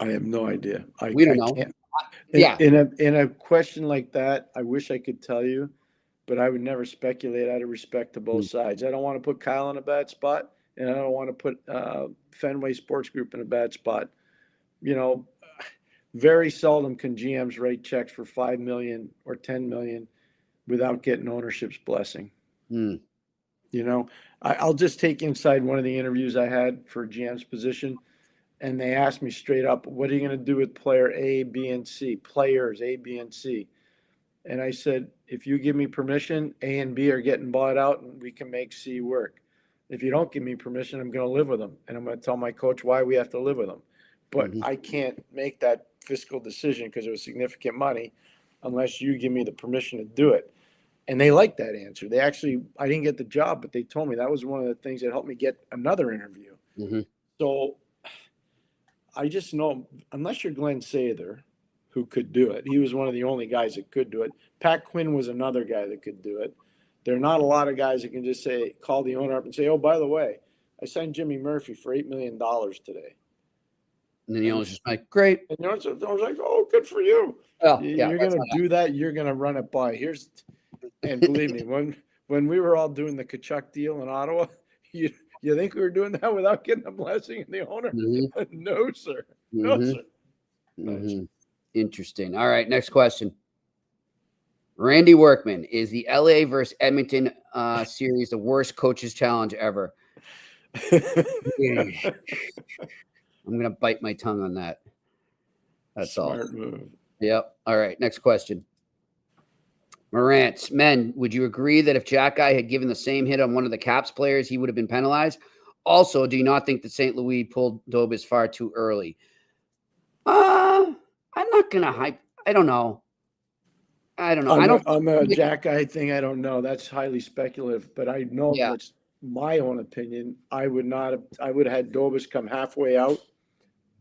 I have no idea. We don't know. In a question like that, I wish I could tell you, but I would never speculate out of respect to both sides. I don't want to put Kyle in a bad spot, and I don't want to put Fenway Sports Group in a bad spot. You know, very seldom can GMs write checks for $5 million or $10 million without getting ownership's blessing. You know, I'll just take inside one of the interviews I had for GM's position, and they asked me straight up, what are you going to do with player A, B, and C? Players A, B, and C. And I said, if you give me permission, A and B are getting bought out, and we can make C work. If you don't give me permission, I'm going to live with them, and I'm going to tell my coach why we have to live with them. But I can't make that fiscal decision because it was significant money unless you give me the permission to do it. And they liked that answer. They actually, I didn't get the job, but they told me that was one of the things that helped me get another interview. So I just know, unless you're Glenn Sather, who could do it, he was one of the only guys that could do it. Pat Quinn was another guy that could do it. There are not a lot of guys that can just say, call the owner up and say, oh, by the way, I signed Jimmy Murphy for $8 million today. And then the owner's just like, great. And the owner's like, oh, good for you. Oh, You're going to do that. You're going to run it by. And believe me, when we were all doing the Kachuk deal in Ottawa, you think we were doing that without getting a blessing of the owner? No, sir. No, sir. No, sir. Interesting. All right, next question. Randy Workman, is the LA versus Edmonton series the worst coaches challenge ever? I'm going to bite my tongue on that. That's Smart all. move. Yep. All right, next question. Morantz, men, would you agree that if Jack Guy had given the same hit on one of the Caps players, he would have been penalized? Also, do you not think that St. Louis pulled Dobis far too early? I'm not going to hype. I don't know. On the Jack Guy thing, I don't know. That's highly speculative, but I know that's my own opinion. I would have had Dobis come halfway out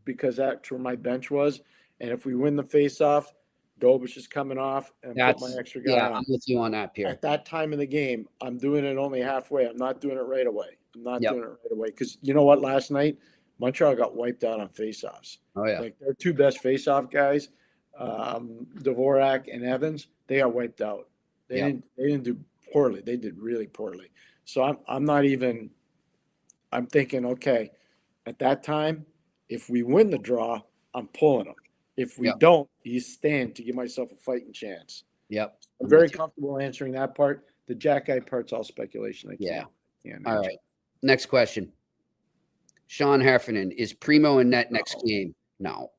because that's where my bench was. And if we win the face-off, Dobis is coming off and put my extra guy on. I'm with you on that, Pierre. At that time in the game, I'm doing it only halfway. I'm not doing it right away. Because you know what? Last night, Montreal got wiped out on face-offs. Oh, yeah. Like their two best face-off guys, Dvorak and Evans, they got wiped out. They didn't do poorly. They did really poorly. So I'm thinking, okay, at that time, if we win the draw, I'm pulling them. If we don't, you stand to give myself a fighting chance. Yep. I'm very comfortable answering that part. The Jack Guy part's all speculation. All right. Next question. Sean Heffernan, is Primo in net next game? No.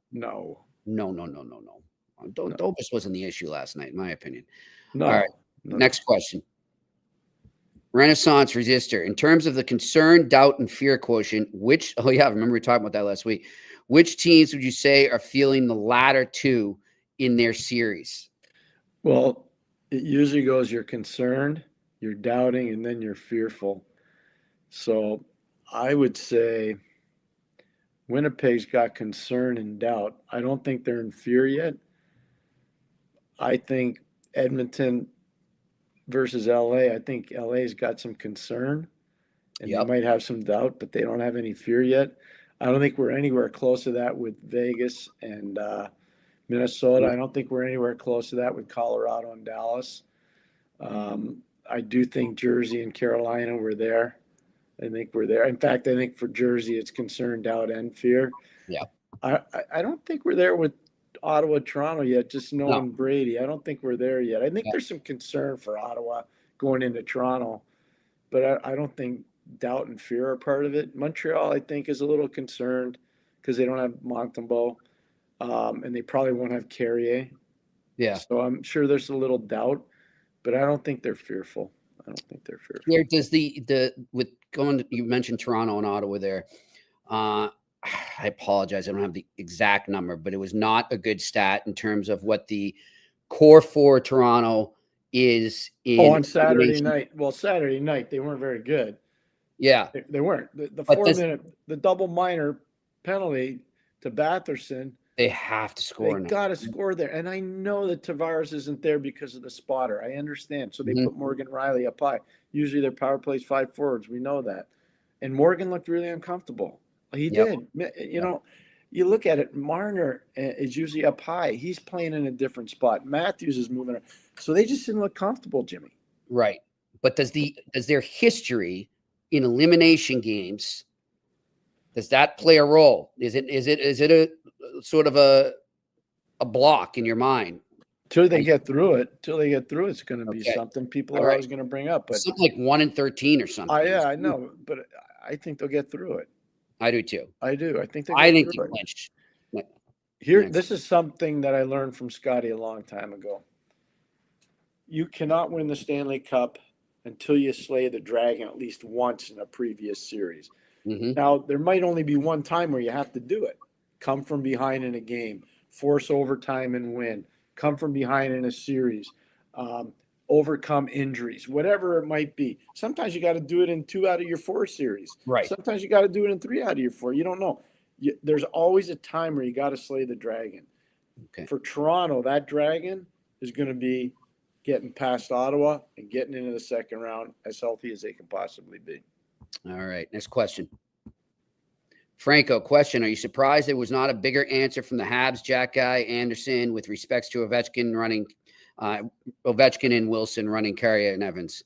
Dobis wasn't the issue last night, in my opinion. No. All right. Next question. Renaissance Resistor. In terms of the concern, doubt, and fear quotient, remember we were talking about that last week. Which teams would you say are feeling the latter two in their series? Well, it usually goes you're concerned, you're doubting, and then you're fearful. So I would say Winnipeg's got concern and doubt. I don't think they're in fear yet. I think Edmonton versus LA, I think LA's got some concern and they might have some doubt, but they don't have any fear yet. I don't think we're anywhere close to that with Vegas and Minnesota. I don't think we're anywhere close to that with Colorado and Dallas. I do think Jersey and Carolina were there. I think we're there. In fact, I think for Jersey, it's concern, doubt, and fear. Yeah. I don't think we're there with Ottawa, Toronto yet, just knowing Brady. I don't think we're there yet. I think there's some concern for Ottawa going into Toronto, but I don't think doubt and fear are part of it. Montreal, I think, is a little concerned because they don't have Montembeault, and they probably won't have Carrier. Yeah. So I'm sure there's a little doubt, but I don't think they're fearful. Here, does you mentioned Toronto and Ottawa there. I apologize. I don't have the exact number, but it was not a good stat in terms of what the core for Toronto is on Saturday night. Well, Saturday night, they weren't very good. Yeah. They weren't. The 4-minute, the double minor penalty to Batherson. They have to score. They got to score there. And I know that Tavares isn't there because of the spotter. I understand. So they put Morgan Riley up high. Usually their power plays 5 forwards. We know that. And Morgan looked really uncomfortable. He did. You know, you look at it, Marner is usually up high. He's playing in a different spot. Matthews is moving around. So they just didn't look comfortable, Jimmy. Right. But does their history in elimination games, does that play a role? Is it a sort of a block in your mind? Till they get through it, it's going to be something people are always going to bring up. But something like 1-13 or something. I know, but I think they'll get through it. I do too. I do. I think they clinched. This is something that I learned from Scotty a long time ago. You cannot win the Stanley Cup until you slay the dragon at least once in a previous series. Now, there might only be one time where you have to do it. Come from behind in a game, force overtime and win, come from behind in a series, overcome injuries, whatever it might be. Sometimes you got to do it in 2 out of your 4 series. Right. Sometimes you got to do it in 3 out of your 4. You don't know. There's always a time where you got to slay the dragon. Okay. For Toronto, that dragon is going to be getting past Ottawa and getting into the second round as healthy as they can possibly be. All right. Next question. Franco, question. Are you surprised there was not a bigger answer from the Habs, Jack Guy, Anderson, with respects to Ovechkin and Wilson running Carrier and Evans?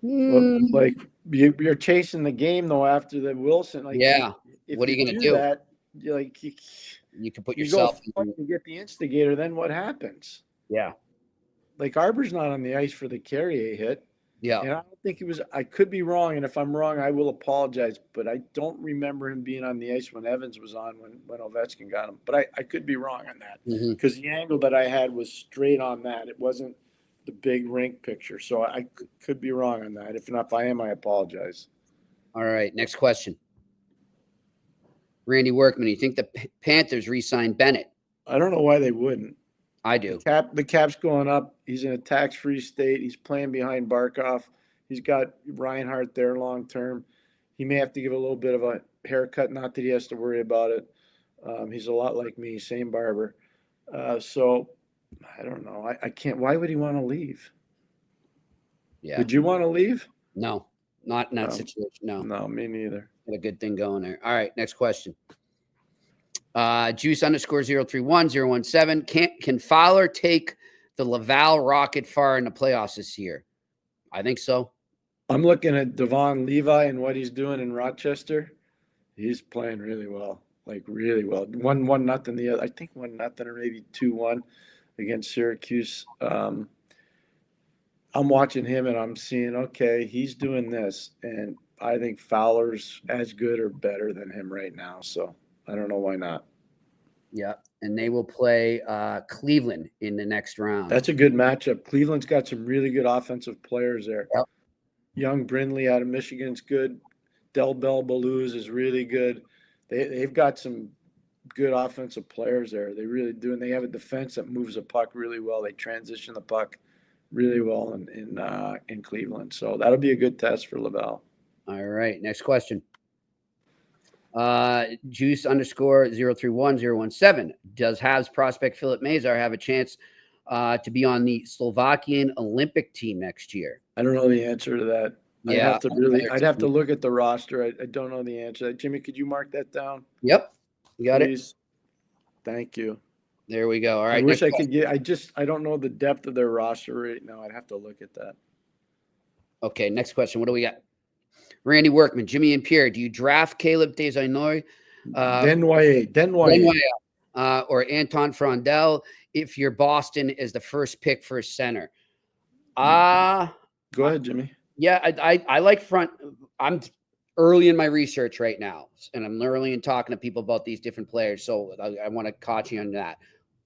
Well, like you're chasing the game though after the Wilson. Like, what are you going to do? That, you can put yourself. You get the instigator. Then what happens? Yeah. Like Arbor's not on the ice for the Carrier hit. Yeah. And I don't think he was. I could be wrong, and if I'm wrong, I will apologize. But I don't remember him being on the ice when Evans was on when Ovechkin got him. But I could be wrong on that because the angle that I had was straight on that. It wasn't the big rink picture. So I could be wrong on that. If I am, I apologize. All right. Next question. Randy Workman, you think the Panthers re-signed Bennett? I don't know why they wouldn't. I do. The cap's going up. He's in a tax-free state. He's playing behind Barkov. He's got Reinhart there long term. He may have to give a little bit of a haircut. Not that he has to worry about it. He's a lot like me, same barber. So I don't know. I can't. Why would he want to leave? Yeah. Did you want to leave? No, not in that situation. No, me neither. Got a good thing going there. All right, next question. Juice _031 017. Can Fowler take the Laval Rocket far in the playoffs this year? I think so. I'm looking at Devon Levi and what he's doing in Rochester. He's playing really well, like really well. 1-1 the other. I think 1-0 or maybe 2-1 against Syracuse. I'm watching him and I'm seeing, okay, he's doing this, and I think Fowler's as good or better than him right now. So I don't know why not. Yeah, and they will play Cleveland in the next round. That's a good matchup. Cleveland's got some really good offensive players there. Yep. Young Brindley out of Michigan's good. Del Bell Baluz is really good. They've got some good offensive players there. They really do, and they have a defense that moves the puck really well. They transition the puck really well in Cleveland. So that'll be a good test for Laval. All right, next question. Juice _031 017. Does Habs prospect Philip Mazar have a chance to be on the Slovakian Olympic team next year? I don't know the answer to that. I'd have to look at the roster. I don't know the answer. Jimmy, could you mark that down? Yep. You got Please. Thank you. There we go. All right. I wish I could get. I don't know the depth of their roster right now. I'd have to look at that. Okay. Next question. What do we got? Randy Workman, Jimmy and Pierre. Do you draft Caleb Desnoyers, Desnoyers, or Anton Frondel if you're Boston is the first pick for a center? Go ahead, Jimmy. Yeah, I like front. I'm early in my research right now, and I'm early in talking to people about these different players. So I want to caution you on that.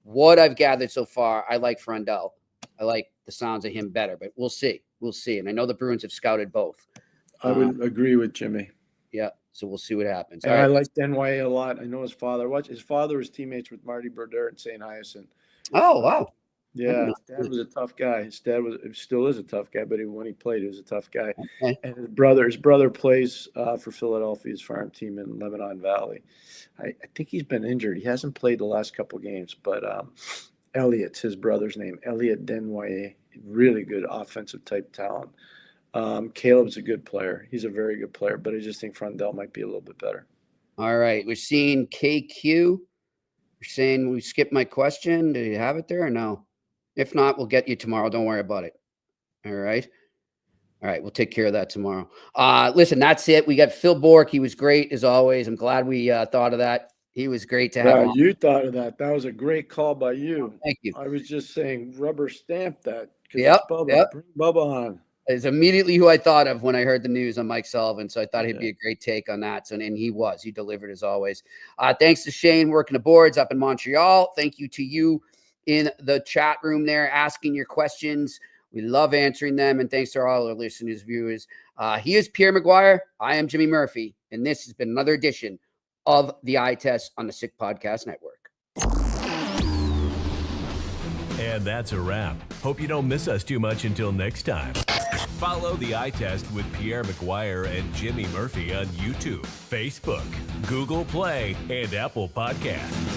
what I've gathered so far, I like Frendell. I like the sounds of him better, but we'll see. We'll see. And I know the Bruins have scouted both. I would agree with Jimmy. Yeah, so we'll see what happens. And I like Denway a lot. I know his father. His father was teammates with Marty Brodeur and St. Hyacinthe. Oh, wow. Yeah, his dad was a tough guy. His dad still is a tough guy, but when he played, he was a tough guy. Okay. And his brother plays for Philadelphia's farm team in Lebanon Valley. I think he's been injured. He hasn't played the last couple games, but Elliot's his brother's name. Elliot Denway, really good offensive type talent. Caleb's a good player. He's a very good player, but I just think Frendell might be a little bit better. All right, we're seeing KQ. You're saying we skipped my question. Do you have it there or no? If not, we'll get you tomorrow. Don't worry about it. All right. All right. We'll take care of that tomorrow. Listen, that's it. We got Phil Bourque. He was great as always. I'm glad we thought of that. He was great to have. You thought of that. That was a great call by you. Thank you. I was just saying rubber stamp that. Yep. Bring Bubba on. Is immediately who I thought of when I heard the news on Mike Sullivan. So I thought he'd be a great take on that. So, and he delivered as always. Thanks to Shane working the boards up in Montreal. Thank you to you in the chat room there asking your questions. We love answering them. And thanks to all our listeners, viewers. He is Pierre McGuire. I am Jimmy Murphy. And this has been another edition of the Eye Test on the Sick Podcast Network. And that's a wrap. Hope you don't miss us too much until next time. Follow the Eye Test with Pierre McGuire and Jimmy Murphy on YouTube, Facebook, Google Play, and Apple Podcasts.